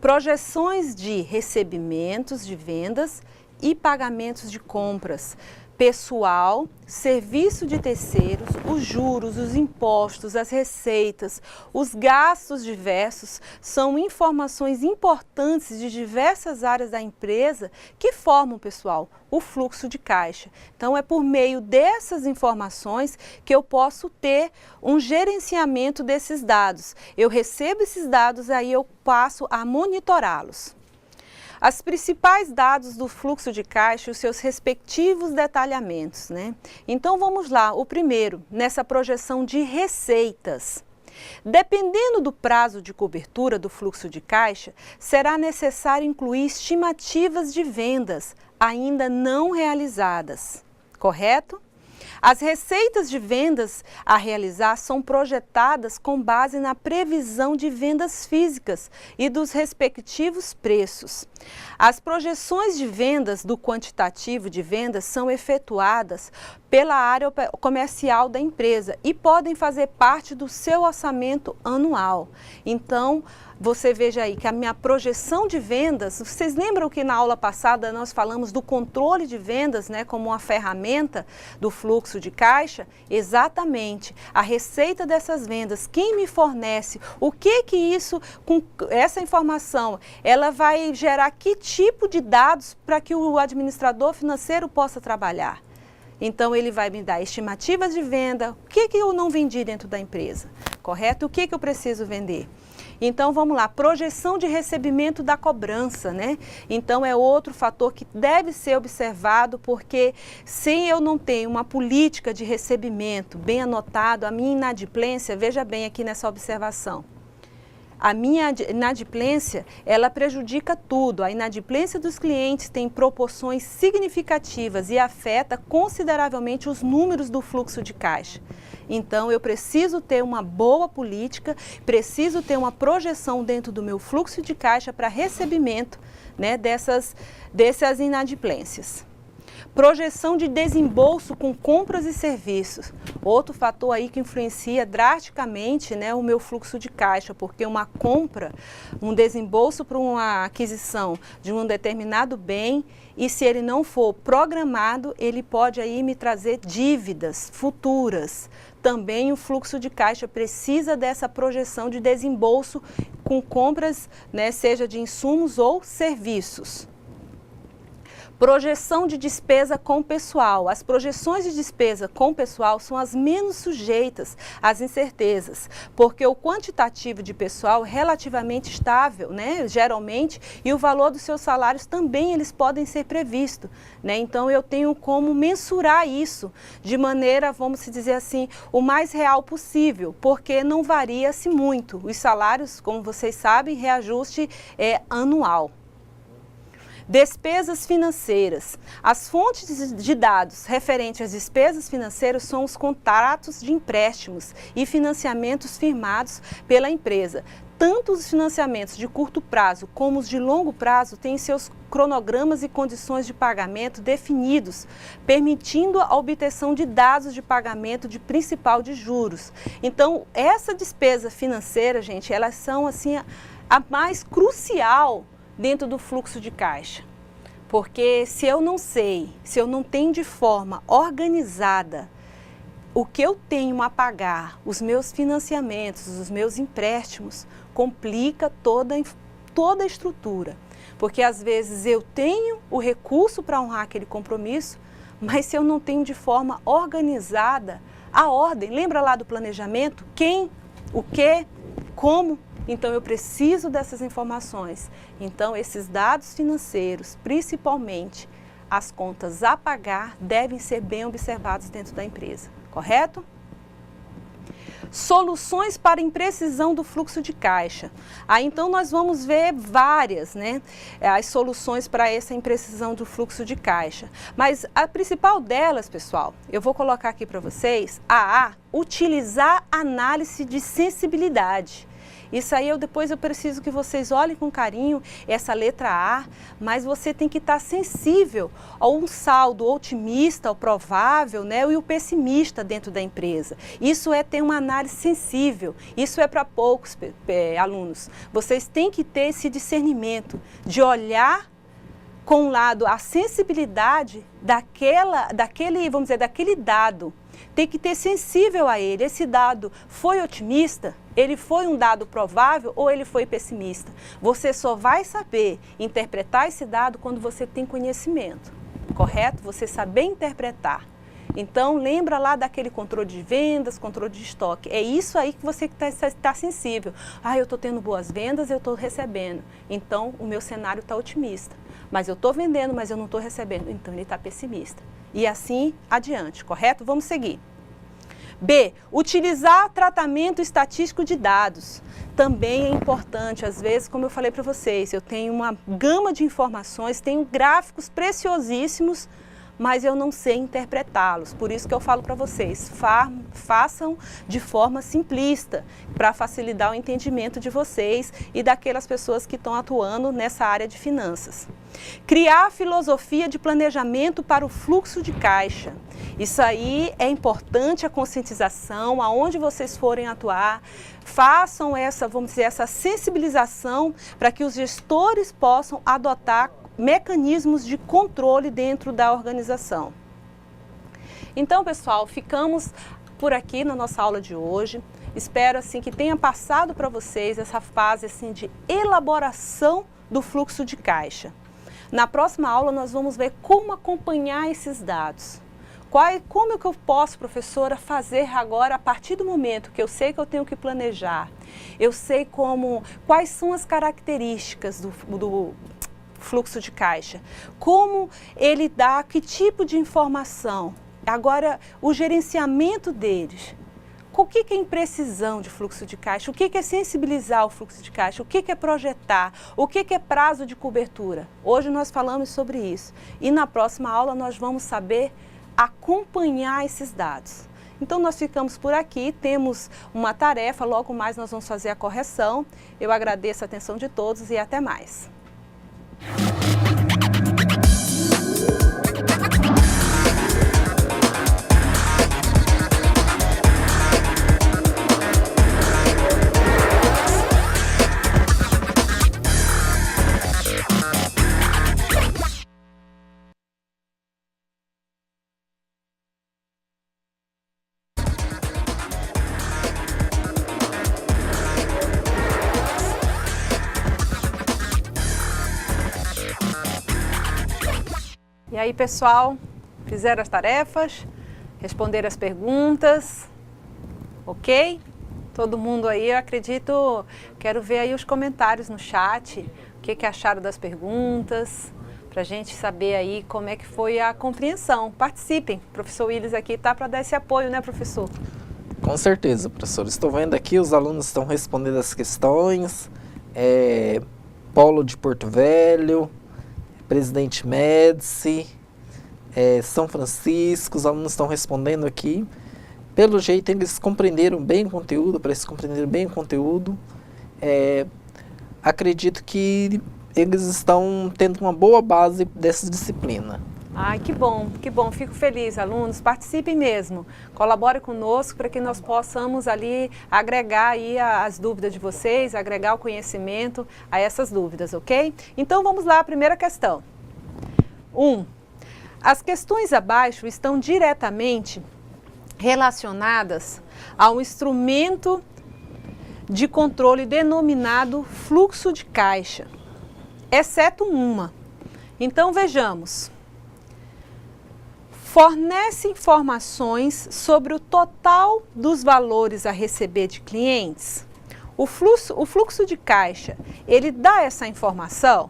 Projeções de recebimentos de vendas e pagamentos de compras, pessoal, serviço de terceiros, os juros, os impostos, as receitas, os gastos diversos são informações importantes de diversas áreas da empresa que formam, pessoal, o fluxo de caixa. Então, é por meio dessas informações que eu posso ter um gerenciamento desses dados. Eu recebo esses dados, aí eu passo a monitorá-los. As principais dados do fluxo de caixa e os seus respectivos detalhamentos, né? Então vamos lá, o primeiro, nessa projeção de receitas. Dependendo do prazo de cobertura do fluxo de caixa, será necessário incluir estimativas de vendas ainda não realizadas, correto? As receitas de vendas a realizar são projetadas com base na previsão de vendas físicas e dos respectivos preços. As projeções de vendas do quantitativo de vendas são efetuadas pela área comercial da empresa e podem fazer parte do seu orçamento anual. Então, você veja aí que a minha projeção de vendas, vocês lembram que na aula passada nós falamos do controle de vendas, né, como uma ferramenta do fluxo de caixa? Exatamente, a receita dessas vendas, quem me fornece, o que isso, com essa informação, ela vai gerar que tipo de dados para que o administrador financeiro possa trabalhar? Então, ele vai me dar estimativas de venda, o que eu não vendi dentro da empresa, correto? O que eu preciso vender? Então, vamos lá, projeção de recebimento da cobrança, né? Então, é outro fator que deve ser observado, porque se eu não tenho uma política de recebimento bem anotado, a minha inadimplência, veja bem aqui nessa observação. A minha inadimplência, ela prejudica tudo. A inadimplência dos clientes tem proporções significativas e afeta consideravelmente os números do fluxo de caixa. Então, eu preciso ter uma boa política, preciso ter uma projeção dentro do meu fluxo de caixa para recebimento, né, dessas inadimplências. Projeção de desembolso com compras e serviços. Outro fator aí que influencia drasticamente, né, o meu fluxo de caixa, porque uma compra, um desembolso para uma aquisição de um determinado bem, e se ele não for programado, ele pode aí me trazer dívidas futuras. Também o fluxo de caixa precisa dessa projeção de desembolso com compras, né, seja de insumos ou serviços. Projeção de despesa com pessoal. As projeções de despesa com pessoal são as menos sujeitas às incertezas, porque o quantitativo de pessoal é relativamente estável, né, geralmente, e o valor dos seus salários também eles podem ser previstos, né? Então, eu tenho como mensurar isso de maneira, vamos dizer assim, o mais real possível, porque não varia-se muito. Os salários, como vocês sabem, reajuste é anual. Despesas financeiras. As fontes de dados referentes às despesas financeiras são os contratos de empréstimos e financiamentos firmados pela empresa. Tanto os financiamentos de curto prazo como os de longo prazo têm seus cronogramas e condições de pagamento definidos, permitindo a obtenção de dados de pagamento de principal de juros. Então, essa despesa financeira, gente, elas são assim a mais crucial dentro do fluxo de caixa. Porque se eu não sei, se eu não tenho de forma organizada o que eu tenho a pagar, os meus financiamentos, os meus empréstimos, complica toda a estrutura. Porque às vezes eu tenho o recurso para honrar aquele compromisso, mas se eu não tenho de forma organizada a ordem, lembra lá do planejamento? Quem, o que, como? Então eu preciso dessas informações. Então esses dados financeiros, principalmente as contas a pagar, devem ser bem observados dentro da empresa, correto? Soluções para imprecisão do fluxo de caixa. Aí então nós vamos ver várias, né, as soluções para essa imprecisão do fluxo de caixa. Mas a principal delas, pessoal, eu vou colocar aqui para vocês, utilizar análise de sensibilidade. Isso aí depois eu preciso que vocês olhem com carinho essa letra A, mas você tem que estar sensível a um saldo otimista, ao provável, né, e o pessimista dentro da empresa. Isso é ter uma análise sensível, isso é para poucos alunos. Vocês têm que ter esse discernimento de olhar com um lado a sensibilidade daquele dado. Tem que ter sensível a ele. Esse dado foi otimista? Ele foi um dado provável ou ele foi pessimista? Você só vai saber interpretar esse dado quando você tem conhecimento, correto? Você saber interpretar. Então, lembra lá daquele controle de vendas, controle de estoque. É isso aí que você está sensível. Eu estou tendo boas vendas, eu estou recebendo. Então, o meu cenário está otimista. Mas eu estou vendendo, mas eu não estou recebendo. Então, ele está pessimista. E assim adiante, correto? Vamos seguir. B, utilizar tratamento estatístico de dados. Também é importante, às vezes, como eu falei para vocês, eu tenho uma gama de informações, tenho gráficos preciosíssimos, mas eu não sei interpretá-los. Por isso que eu falo para vocês, façam de forma simplista, para facilitar o entendimento de vocês e daquelas pessoas que estão atuando nessa área de finanças. Criar a filosofia de planejamento para o fluxo de caixa. Isso aí é importante, a conscientização, aonde vocês forem atuar, façam essa sensibilização para que os gestores possam adotar mecanismos de controle dentro da organização. Então, pessoal, ficamos por aqui na nossa aula de hoje. Espero assim que tenha passado para vocês essa fase assim de elaboração do fluxo de caixa. Na próxima aula nós vamos ver como acompanhar esses dados. Como que eu posso, professora, fazer agora a partir do momento que eu sei que eu tenho que planejar, eu sei quais são as características do fluxo de caixa, como ele dá, que tipo de informação, agora o gerenciamento deles. O que é imprecisão de fluxo de caixa? O que é sensibilizar o fluxo de caixa? O que é projetar? O que é prazo de cobertura? Hoje nós falamos sobre isso e na próxima aula nós vamos saber acompanhar esses dados. Então nós ficamos por aqui, temos uma tarefa, logo mais nós vamos fazer a correção. Eu agradeço a atenção de todos e até mais. E aí, pessoal, fizeram as tarefas, responderam as perguntas, ok? Todo mundo aí, eu acredito, quero ver aí os comentários no chat, o que acharam das perguntas, para a gente saber aí como é que foi a compreensão. Participem, o professor Willis aqui está para dar esse apoio, né, professor? Com certeza, professor. Estou vendo aqui, os alunos estão respondendo as questões, Paulo de Porto Velho, Presidente Médici, São Francisco, os alunos estão respondendo aqui. Pelo jeito, eles compreenderam bem o conteúdo, parece que compreenderam bem o conteúdo. Acredito que eles estão tendo uma boa base dessa disciplina. Ai, que bom, fico feliz, alunos, participem mesmo, colaborem conosco para que nós possamos ali agregar aí as dúvidas de vocês, agregar o conhecimento a essas dúvidas, ok? Então vamos lá, a primeira questão. 1. As questões abaixo estão diretamente relacionadas a um instrumento de controle denominado fluxo de caixa, exceto uma. Então vejamos. Fornece informações sobre o total dos valores a receber de clientes. O fluxo de caixa, ele dá essa informação?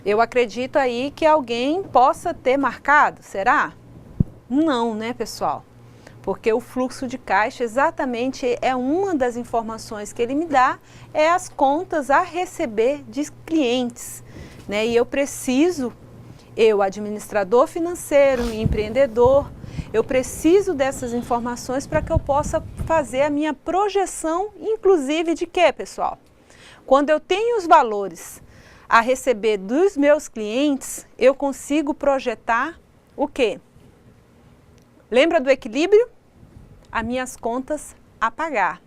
Eu acredito aí que alguém possa ter marcado, será? Não, né, pessoal? Porque o fluxo de caixa exatamente é uma das informações que ele me dá, é as contas a receber de clientes, né? E eu preciso, administrador financeiro, empreendedor, eu preciso dessas informações para que eu possa fazer a minha projeção, inclusive de quê, pessoal? Quando eu tenho os valores a receber dos meus clientes, eu consigo projetar o quê? Lembra do equilíbrio? As minhas contas a pagar.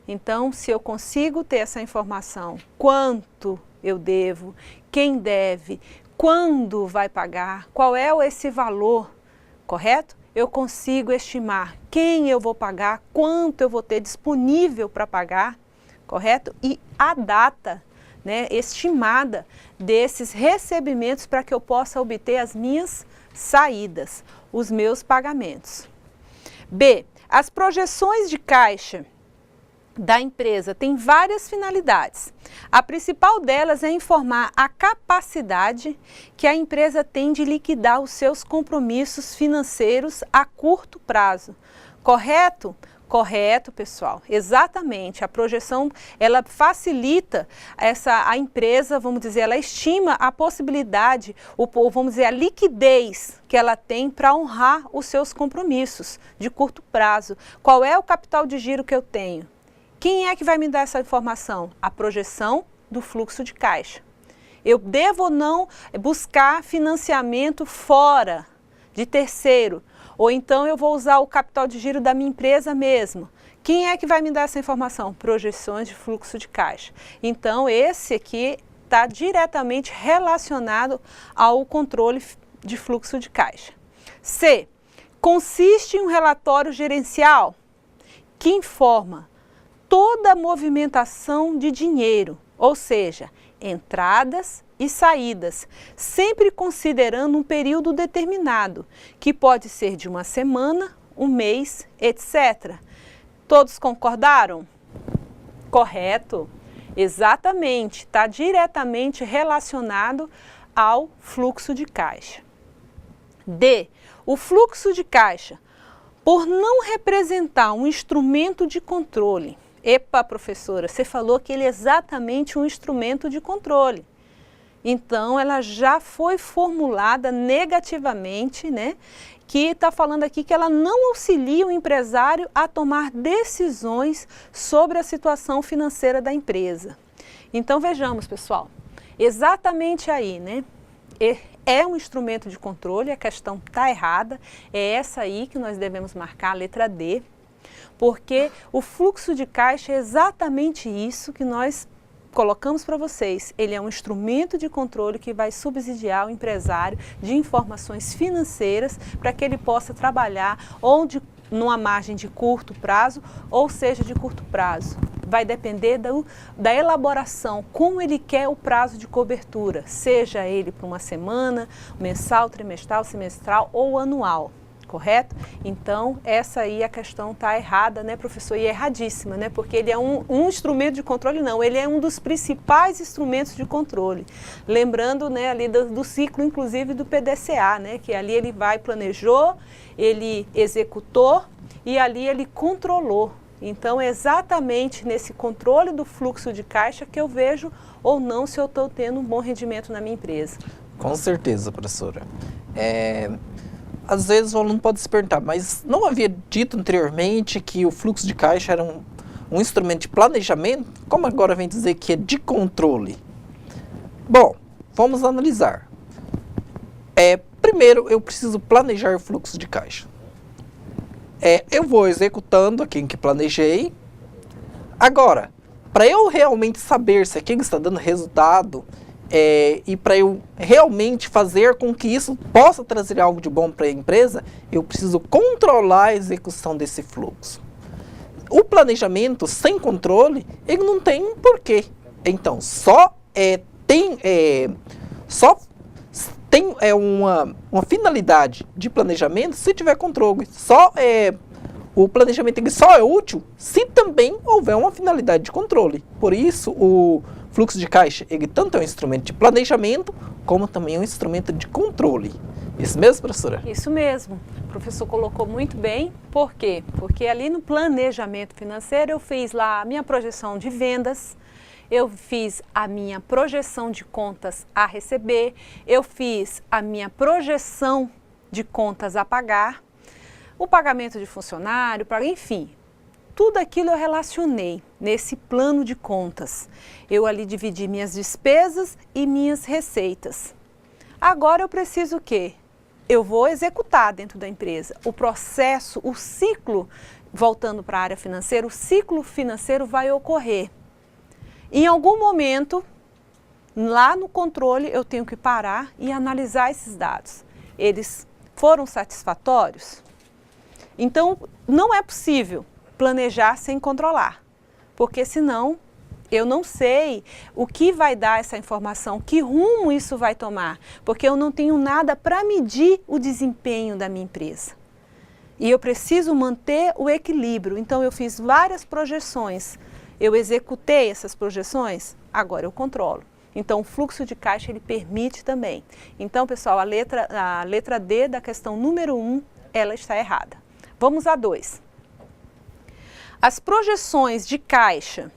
Então, se eu consigo ter essa informação, quanto eu devo, quem deve, quando vai pagar, qual é esse valor, correto? Eu consigo estimar quem eu vou pagar, quanto eu vou ter disponível para pagar, correto? E a data, né, estimada desses recebimentos para que eu possa obter as minhas saídas, os meus pagamentos. B. As projeções de caixa da empresa têm várias finalidades. A principal delas é informar a capacidade que a empresa tem de liquidar os seus compromissos financeiros a curto prazo. Correto? Correto, pessoal. Exatamente. A projeção, ela facilita a empresa, vamos dizer, ela estima a possibilidade, vamos dizer, a liquidez que ela tem para honrar os seus compromissos de curto prazo. Qual é o capital de giro que eu tenho? Quem é que vai me dar essa informação? A projeção do fluxo de caixa. Eu devo ou não buscar financiamento fora de terceiro? Ou então eu vou usar o capital de giro da minha empresa mesmo? Quem é que vai me dar essa informação? Projeções de fluxo de caixa. Então esse aqui está diretamente relacionado ao controle de fluxo de caixa. C. Consiste em um relatório gerencial que informa toda a movimentação de dinheiro, ou seja, entradas e saídas, sempre considerando um período determinado, que pode ser de uma semana, um mês, etc. Todos concordaram? Correto. Exatamente, está diretamente relacionado ao fluxo de caixa. D. O fluxo de caixa, por não representar um instrumento de controle. Epa, professora, você falou que ele é exatamente um instrumento de controle. Então, ela já foi formulada negativamente, né? Que está falando aqui que ela não auxilia o empresário a tomar decisões sobre a situação financeira da empresa. Então, vejamos, pessoal, exatamente aí, né? É um instrumento de controle, a questão está errada, é essa aí que nós devemos marcar, a letra D, porque o fluxo de caixa é exatamente isso que nós colocamos para vocês. Ele é um instrumento de controle que vai subsidiar o empresário de informações financeiras para que ele possa trabalhar onde numa margem de curto prazo, ou seja, de curto prazo. Vai depender da elaboração, como ele quer o prazo de cobertura, seja ele para uma semana, mensal, trimestral, semestral ou anual. Correto? Então, essa aí a questão está errada, né, professor? E erradíssima, né? Porque ele é um instrumento de controle, não. Ele é um dos principais instrumentos de controle. Lembrando, né, ali do ciclo, inclusive, do PDCA, né? Que ali ele planejou, ele executou e ali ele controlou. Então, é exatamente nesse controle do fluxo de caixa que eu vejo ou não se eu estou tendo um bom rendimento na minha empresa. Com certeza, professora. Às vezes o aluno pode se perguntar, mas não havia dito anteriormente que o fluxo de caixa era um instrumento de planejamento? Como agora vem dizer que é de controle? Bom, vamos analisar. Primeiro, eu preciso planejar o fluxo de caixa. Eu vou executando aquilo que planejei. Agora, para eu realmente saber se aquilo está dando resultado e para eu realmente fazer com que isso possa trazer algo de bom para a empresa, eu preciso controlar a execução desse fluxo. O planejamento sem controle, ele não tem um porquê. Então, só tem uma finalidade de planejamento se tiver controle. O planejamento ele só é útil se também houver uma finalidade de controle. Por isso, o fluxo de caixa, ele tanto é um instrumento de planejamento, como também é um instrumento de controle. Isso mesmo, professora? Isso mesmo. O professor colocou muito bem. Por quê? Porque ali no planejamento financeiro eu fiz lá a minha projeção de vendas, eu fiz a minha projeção de contas a receber, eu fiz a minha projeção de contas a pagar, o pagamento de funcionário, enfim, tudo aquilo eu relacionei nesse plano de contas. Eu ali dividi minhas despesas e minhas receitas. Agora eu preciso o quê? Eu vou executar dentro da empresa. O processo, o ciclo, voltando para a área financeira, o ciclo financeiro vai ocorrer. Em algum momento, lá no controle, eu tenho que parar e analisar esses dados. Eles foram satisfatórios? Então, não é possível planejar sem controlar, porque senão eu não sei o que vai dar essa informação, que rumo isso vai tomar, porque eu não tenho nada para medir o desempenho da minha empresa. E eu preciso manter o equilíbrio. Então, eu fiz várias projeções, eu executei essas projeções, agora eu controlo. Então, o fluxo de caixa, ele permite também. Então, pessoal, a letra D da questão número 1, ela está errada. Vamos a 2. As projeções de caixa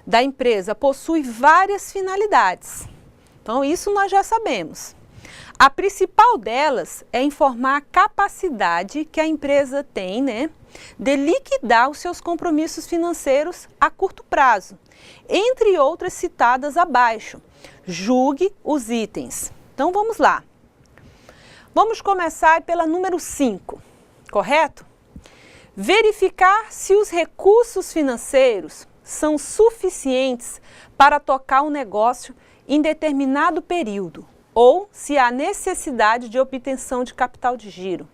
da empresa possuem várias finalidades. Então, isso nós já sabemos. A principal delas é informar a capacidade que a empresa tem, né, de liquidar os seus compromissos financeiros a curto prazo, entre outras citadas abaixo. Julgue os itens. Então, vamos lá. Vamos começar pela número 5, correto? Verificar se os recursos financeiros são suficientes para tocar um negócio em determinado período ou se há necessidade de obtenção de capital de giro.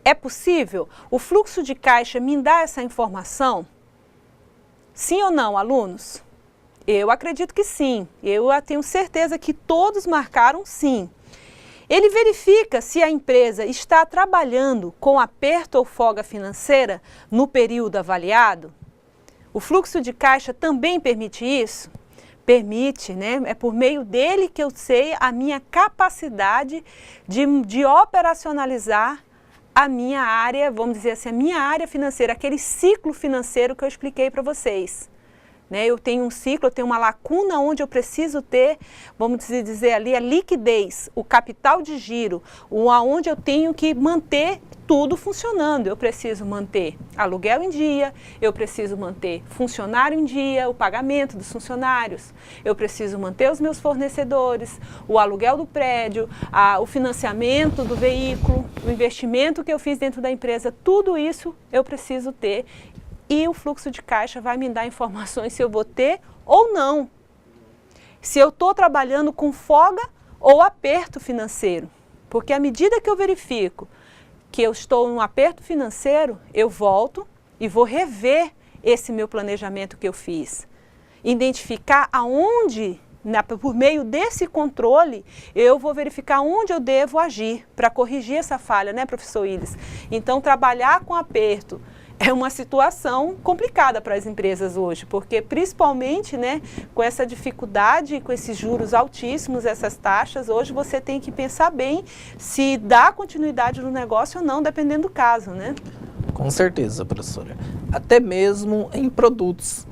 É possível? O fluxo de caixa me dá essa informação? Sim ou não, alunos? Eu acredito que sim. Eu tenho certeza que todos marcaram sim. Ele verifica se a empresa está trabalhando com aperto ou folga financeira no período avaliado? O fluxo de caixa também permite isso? Permite, né? É por meio dele que eu sei a minha capacidade de operacionalizar a minha área, vamos dizer assim, a minha área financeira, aquele ciclo financeiro que eu expliquei para vocês. Né? Eu tenho um ciclo, eu tenho uma lacuna onde eu preciso ter, vamos dizer ali, a liquidez, o capital de giro, onde eu tenho que manter tudo funcionando. Eu preciso manter aluguel em dia, eu preciso manter funcionário em dia, o pagamento dos funcionários, eu preciso manter os meus fornecedores, o aluguel do prédio, o financiamento do veículo, o investimento que eu fiz dentro da empresa, tudo isso eu preciso ter. E o fluxo de caixa vai me dar informações se eu vou ter ou não. Se eu estou trabalhando com folga ou aperto financeiro. Porque à medida que eu verifico que eu estou em um aperto financeiro, eu volto e vou rever esse meu planejamento que eu fiz. Identificar aonde, por meio desse controle, eu vou verificar onde eu devo agir para corrigir essa falha, né, professor Willis? Então, trabalhar com aperto é uma situação complicada para as empresas hoje, porque principalmente, né, com essa dificuldade, com esses juros altíssimos, essas taxas, hoje você tem que pensar bem se dá continuidade no negócio ou não, dependendo do caso, né? Com certeza, professora. Até mesmo em produtos.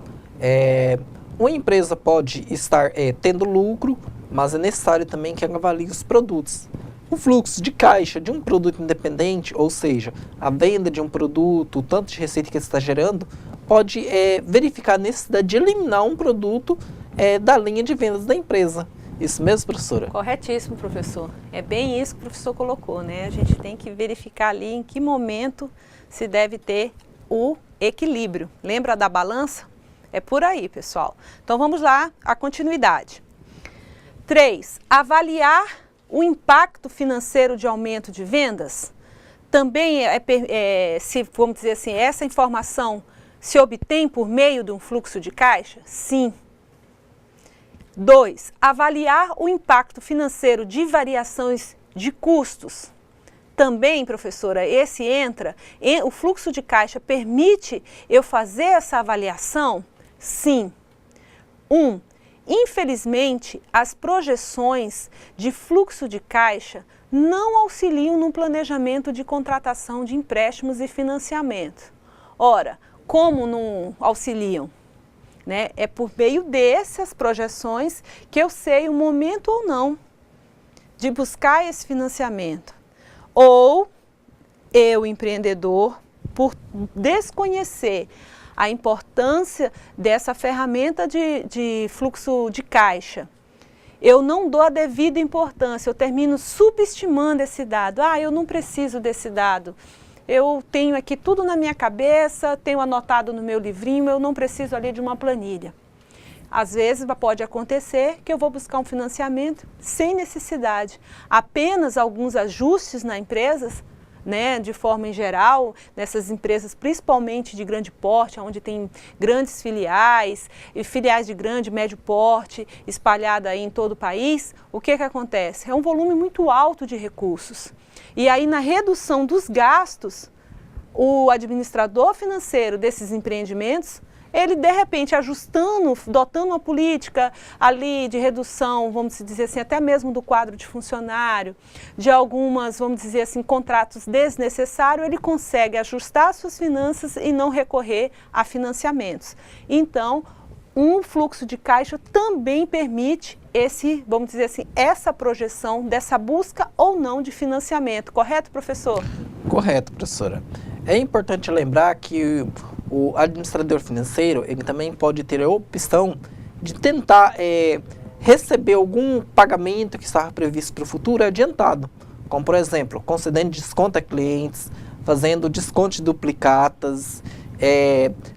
Uma empresa pode estar tendo lucro, mas é necessário também que ela avalie os produtos. O fluxo de caixa de um produto independente, ou seja, a venda de um produto, o tanto de receita que ele está gerando, pode verificar a necessidade de eliminar um produto da linha de vendas da empresa. Isso mesmo, professora? Corretíssimo, professor. É bem isso que o professor colocou, né? A gente tem que verificar ali em que momento se deve ter o equilíbrio. Lembra da balança? É por aí, pessoal. Então vamos lá, a continuidade. 3. Avaliar o impacto financeiro de aumento de vendas. Também se vamos dizer assim, essa informação se obtém por meio de um fluxo de caixa? Sim. 2. Avaliar o impacto financeiro de variações de custos. Também, professora, o fluxo de caixa permite eu fazer essa avaliação? Sim. 1. Infelizmente, as projeções de fluxo de caixa não auxiliam no planejamento de contratação de empréstimos e financiamento. Ora, como não auxiliam? Né? É por meio dessas projeções que eu sei o momento ou não de buscar esse financiamento. Ou eu, empreendedor, por desconhecer a importância dessa ferramenta de fluxo de caixa, eu não dou a devida importância, eu termino subestimando esse dado. Eu não preciso desse dado. Eu tenho aqui tudo na minha cabeça, tenho anotado no meu livrinho, eu não preciso ali de uma planilha. Às vezes pode acontecer que eu vou buscar um financiamento sem necessidade. Apenas alguns ajustes na empresa, né, de forma em geral, nessas empresas principalmente de grande porte, onde tem grandes filiais, e filiais de grande e médio porte, espalhada aí em todo o país, o que acontece? É um volume muito alto de recursos. E aí, na redução dos gastos, o administrador financeiro desses empreendimentos, ele de repente dotando uma política ali de redução, vamos dizer assim, até mesmo do quadro de funcionário, de algumas, vamos dizer assim, contratos desnecessários, ele consegue ajustar suas finanças e não recorrer a financiamentos. Então, um fluxo de caixa também permite vamos dizer assim, essa projeção dessa busca ou não de financiamento. Correto, professor? Correto, professora. É importante lembrar que o administrador financeiro, ele também pode ter a opção de tentar receber algum pagamento que estava previsto para o futuro adiantado. Como, por exemplo, concedendo desconto a clientes, fazendo desconto de duplicatas,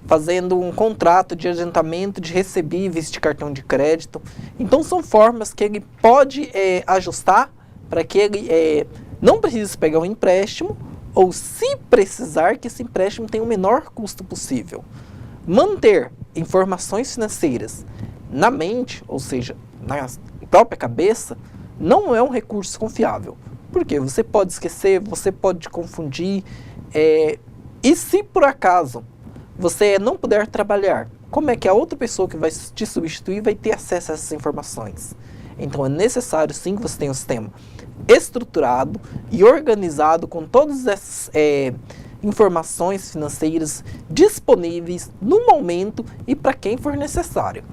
fazendo um contrato de adiantamento de recebíveis de cartão de crédito. Então, são formas que ele pode ajustar para que ele não precise pegar um empréstimo, ou se precisar, que esse empréstimo tenha o menor custo possível. Manter informações financeiras na mente, ou seja, na própria cabeça, não é um recurso confiável. Porque você pode esquecer, você pode confundir, e se por acaso você não puder trabalhar, como é que a outra pessoa que vai te substituir vai ter acesso a essas informações? Então é necessário sim que você tenha um sistema estruturado e organizado com todas essas informações financeiras disponíveis no momento e para quem for necessário.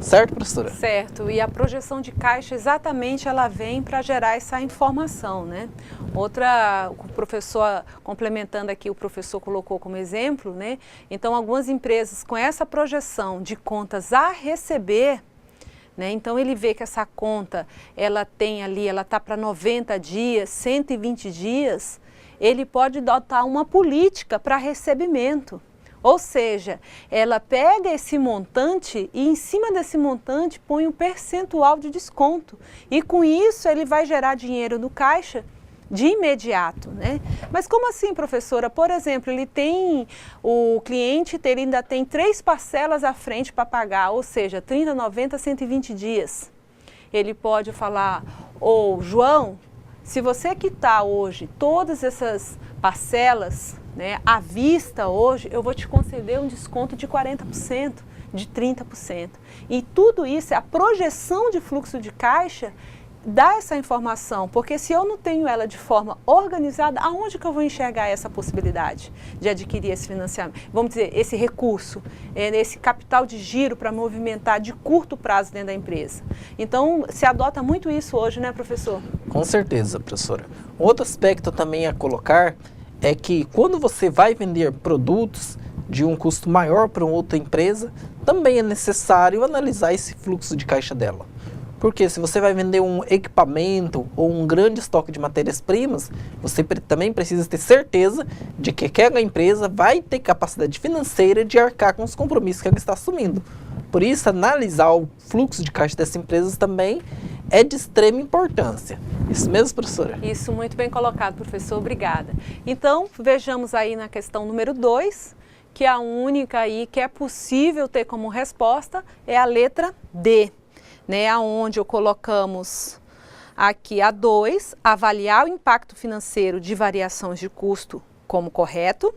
Certo, professora? Certo. E a projeção de caixa, exatamente, ela vem para gerar essa informação, né? O professor, complementando aqui, o professor colocou como exemplo, né? Então, algumas empresas com essa projeção de contas a receber, né? Então, ele vê que essa conta, ela tem ali, ela está para 90 dias, 120 dias, ele pode adotar uma política para recebimento. Ou seja, ela pega esse montante e em cima desse montante põe um percentual de desconto. E com isso ele vai gerar dinheiro no caixa de imediato, né? Mas como assim, professora? Por exemplo, o cliente ainda tem 3 parcelas à frente para pagar, ou seja, 30, 90, 120 dias. Ele pode falar, João, se você quitar hoje todas essas parcelas, né, à vista hoje, eu vou te conceder um desconto de 40%, de 30%. E tudo isso, a projeção de fluxo de caixa, dar essa informação, porque se eu não tenho ela de forma organizada, aonde que eu vou enxergar essa possibilidade de adquirir esse financiamento? Vamos dizer, esse recurso, esse capital de giro para movimentar de curto prazo dentro da empresa. Então, se adota muito isso hoje, né, professor? Com certeza, professora. Outro aspecto também a colocar é que quando você vai vender produtos de um custo maior para uma outra empresa, também é necessário analisar esse fluxo de caixa dela. Porque se você vai vender um equipamento ou um grande estoque de matérias-primas, você também precisa ter certeza de que aquela empresa vai ter capacidade financeira de arcar com os compromissos que ela está assumindo. Por isso, analisar o fluxo de caixa dessas empresas também é de extrema importância. Isso mesmo, professora? Isso, muito bem colocado, professor. Obrigada. Então, vejamos aí na questão número 2, que a única aí que é possível ter como resposta é a letra D. Onde colocamos aqui a 2, avaliar o impacto financeiro de variações de custo como correto,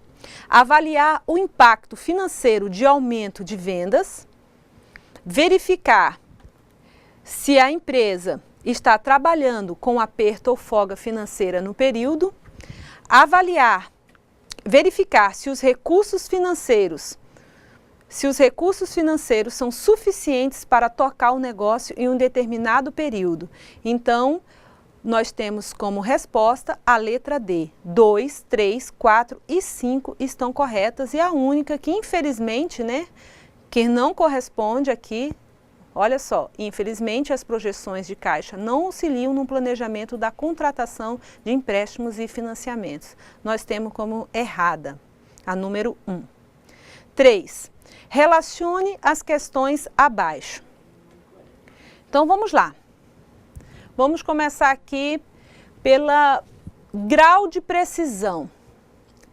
avaliar o impacto financeiro de aumento de vendas, verificar se a empresa está trabalhando com aperto ou folga financeira no período, verificar se os recursos financeiros são suficientes para tocar o negócio em um determinado período. Então, nós temos como resposta a letra D. 2, 3, 4 e 5 estão corretas e a única que, infelizmente, que não corresponde aqui, olha só, infelizmente as projeções de caixa não auxiliam no planejamento da contratação de empréstimos e financiamentos. Nós temos como errada a número 1. 3. Relacione as questões abaixo. Então, vamos lá. Vamos começar aqui pelo grau de precisão.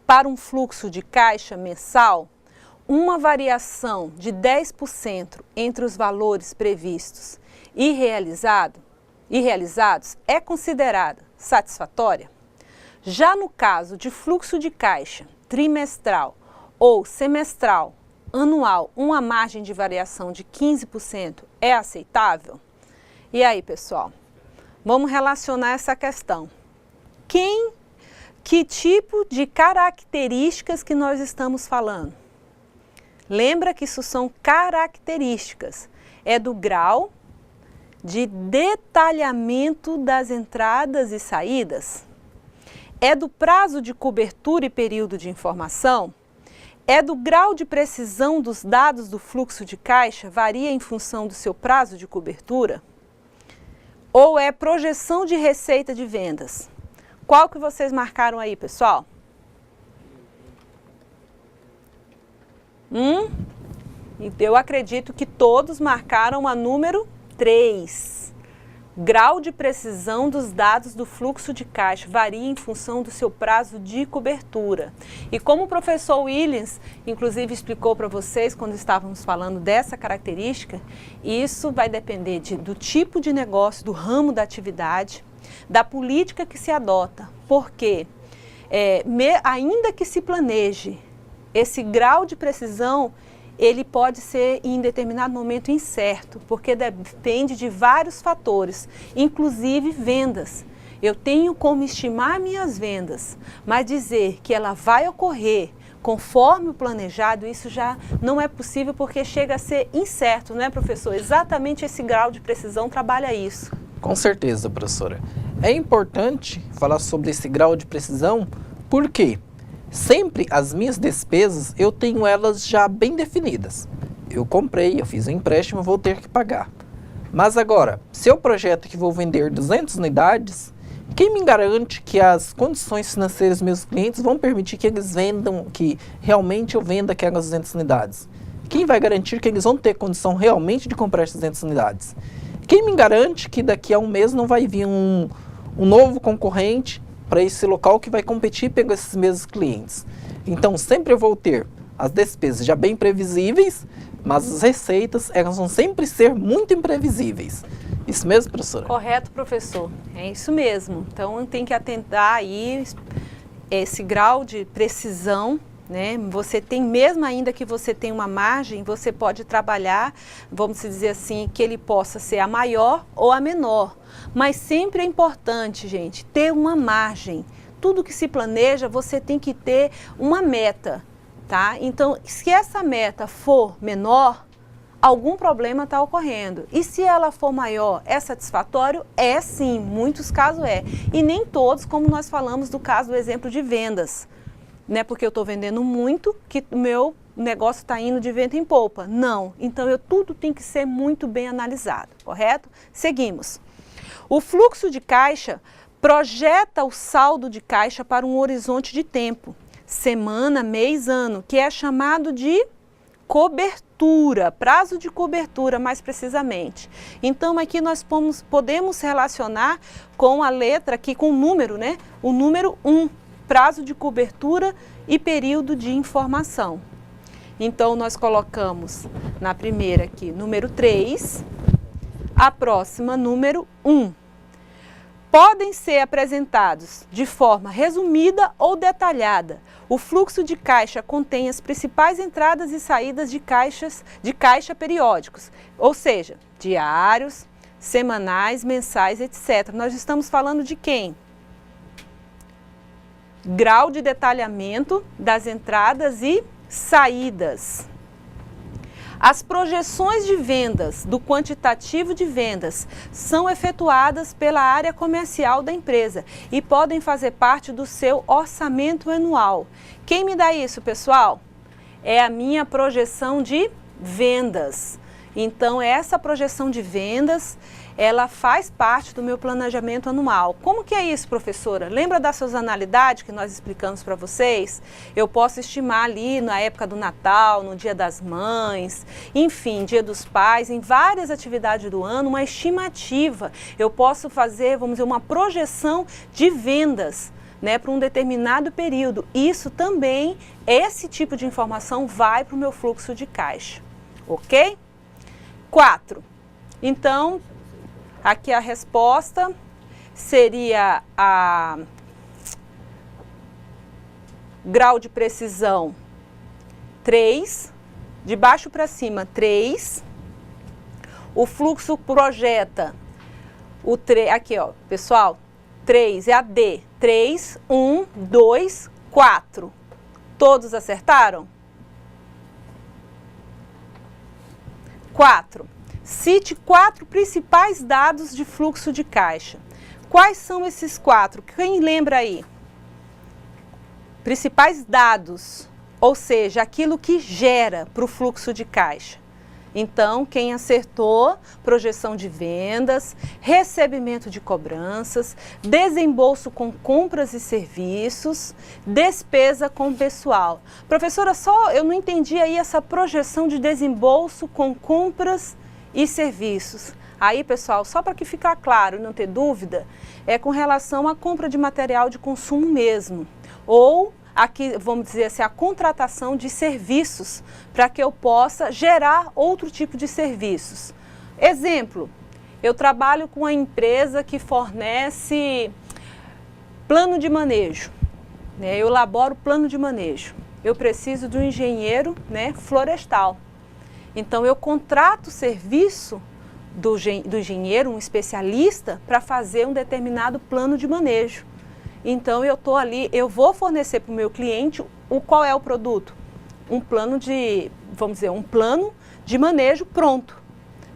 Para um fluxo de caixa mensal, uma variação de 10% entre os valores previstos e realizados é considerada satisfatória? Já no caso de fluxo de caixa trimestral ou semestral, anual, uma margem de variação de 15% é aceitável? E aí, pessoal, vamos relacionar essa questão. Que tipo de características que nós estamos falando? Lembra que isso são características, é do grau de detalhamento das entradas e saídas? É do prazo de cobertura e período de informação? É do grau de precisão dos dados do fluxo de caixa, varia em função do seu prazo de cobertura? Ou é projeção de receita de vendas? Qual que vocês marcaram aí, pessoal? Eu acredito que todos marcaram a número 3. Grau de precisão dos dados do fluxo de caixa varia em função do seu prazo de cobertura. E como o professor Williams, inclusive, explicou para vocês quando estávamos falando dessa característica, isso vai depender do tipo de negócio, do ramo da atividade, da política que se adota. Porque, ainda que se planeje, esse grau de precisão ele pode ser em determinado momento incerto, porque depende de vários fatores, inclusive vendas. Eu tenho como estimar minhas vendas, mas dizer que ela vai ocorrer conforme o planejado, isso já não é possível porque chega a ser incerto, não é, professor? Exatamente esse grau de precisão trabalha isso. Com certeza, professora. É importante falar sobre esse grau de precisão, porque sempre as minhas despesas, eu tenho elas já bem definidas. Eu comprei, eu fiz um empréstimo, vou ter que pagar. Mas agora, se eu projeto que vou vender 200 unidades, quem me garante que as condições financeiras dos meus clientes vão permitir que eles vendam, que realmente eu venda aquelas 200 unidades? Quem vai garantir que eles vão ter condição realmente de comprar essas 200 unidades? Quem me garante que daqui a um mês não vai vir um novo concorrente para esse local que vai competir pelos esses mesmos clientes? Então, sempre eu vou ter as despesas já bem previsíveis, mas as receitas, elas vão sempre ser muito imprevisíveis. Isso mesmo, professora? Correto, professor. É isso mesmo. Então, tem que atentar aí esse grau de precisão né? Você tem, mesmo ainda que você tenha uma margem, você pode trabalhar, vamos dizer assim, que ele possa ser a maior ou a menor. Mas sempre é importante, gente, ter uma margem. Tudo que se planeja, você tem que ter uma meta, tá? Então, se essa meta for menor, algum problema está ocorrendo. E se ela for maior, é satisfatório? É sim, muitos casos é. E nem todos, como nós falamos do caso do exemplo de vendas. Não é porque eu estou vendendo muito que o meu negócio está indo de vento em polpa. Não. Então, tudo tem que ser muito bem analisado, correto? Seguimos. O fluxo de caixa projeta o saldo de caixa para um horizonte de tempo, semana, mês, ano, que é chamado de cobertura, prazo de cobertura mais precisamente. Então aqui nós podemos relacionar com a letra aqui, com o número, né? O número 1, prazo de cobertura e período de informação. Então nós colocamos na primeira aqui número 3, a próxima número 1. Podem ser apresentados de forma resumida ou detalhada. O fluxo de caixa contém as principais entradas e saídas de caixa periódicos, ou seja, diários, semanais, mensais, etc. Nós estamos falando de quem? Grau de detalhamento das entradas e saídas. As projeções de vendas do quantitativo de vendas são efetuadas pela área comercial da empresa e podem fazer parte do seu orçamento anual. Quem me dá isso, pessoal? É a minha projeção de vendas. Então, essa projeção de vendas, ela faz parte do meu planejamento anual. Como que é isso, professora? Lembra da sazonalidade que nós explicamos para vocês? Eu posso estimar ali na época do Natal, no Dia das Mães, enfim, Dia dos Pais, em várias atividades do ano, uma estimativa. Eu posso fazer, vamos dizer, uma projeção de vendas, né, para um determinado período. Isso também, esse tipo de informação vai para o meu fluxo de caixa, ok? 4. Então, aqui a resposta seria a grau de precisão 3, de baixo para cima 3. O fluxo projeta o 3, aqui ó, pessoal, 3 é a D. 3, 1, 2, 4. Todos acertaram? 4. Cite 4 principais dados de fluxo de caixa. Quais são esses 4? Quem lembra aí? Principais dados, ou seja, aquilo que gera para o fluxo de caixa. Então, quem acertou, projeção de vendas, recebimento de cobranças, desembolso com compras e serviços, despesa com pessoal. Professora, só eu não entendi aí essa projeção de desembolso com compras e serviços. Aí, pessoal, só para que ficar claro e não ter dúvida, é com relação à compra de material de consumo mesmo, ou aqui, vamos dizer assim, a contratação de serviços para que eu possa gerar outro tipo de serviços. Exemplo, eu trabalho com uma empresa que fornece plano de manejo, né? Eu elaboro plano de manejo. Eu preciso de um engenheiro, né, florestal. Então, eu contrato o serviço do engenheiro, um especialista, para fazer um determinado plano de manejo. Então, eu estou ali, eu vou fornecer para o meu cliente qual é o produto? Um plano de, vamos dizer, um plano de manejo pronto.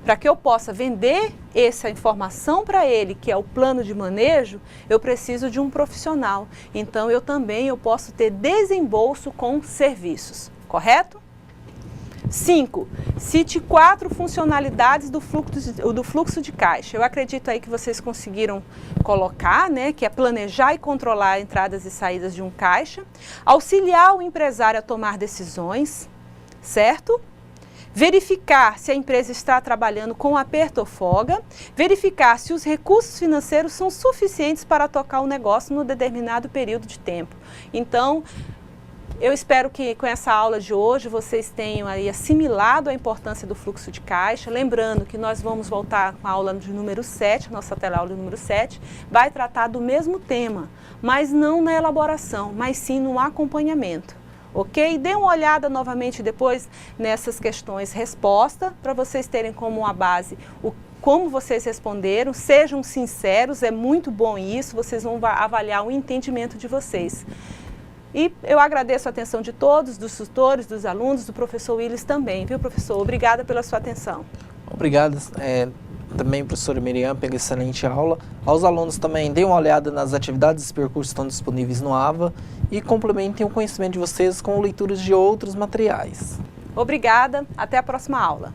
Para que eu possa vender essa informação para ele, que é o plano de manejo, eu preciso de um profissional. Então, eu posso ter desembolso com serviços, correto? 5. Cite 4 funcionalidades do fluxo de caixa. Eu acredito aí que vocês conseguiram colocar, né, que é planejar e controlar entradas e saídas de um caixa, auxiliar o empresário a tomar decisões, certo? Verificar se a empresa está trabalhando com aperto ou folga, verificar se os recursos financeiros são suficientes para tocar o negócio no determinado período de tempo. Então, eu espero que com essa aula de hoje vocês tenham aí assimilado a importância do fluxo de caixa. Lembrando que nós vamos voltar com a aula de número 7, nossa teleaula número 7, vai tratar do mesmo tema, mas não na elaboração, mas sim no acompanhamento. ok? Dê uma olhada novamente depois nessas questões resposta, para vocês terem como uma base como vocês responderam, sejam sinceros, é muito bom isso, vocês vão avaliar o entendimento de vocês. E eu agradeço a atenção de todos, dos tutores, dos alunos, do professor Willis também, viu, professor? Obrigada pela sua atenção. Obrigado também, professora Miriam, pela excelente aula. Aos alunos também, deem uma olhada nas atividades e percursos que estão disponíveis no AVA e complementem o conhecimento de vocês com leituras de outros materiais. Obrigada, até a próxima aula.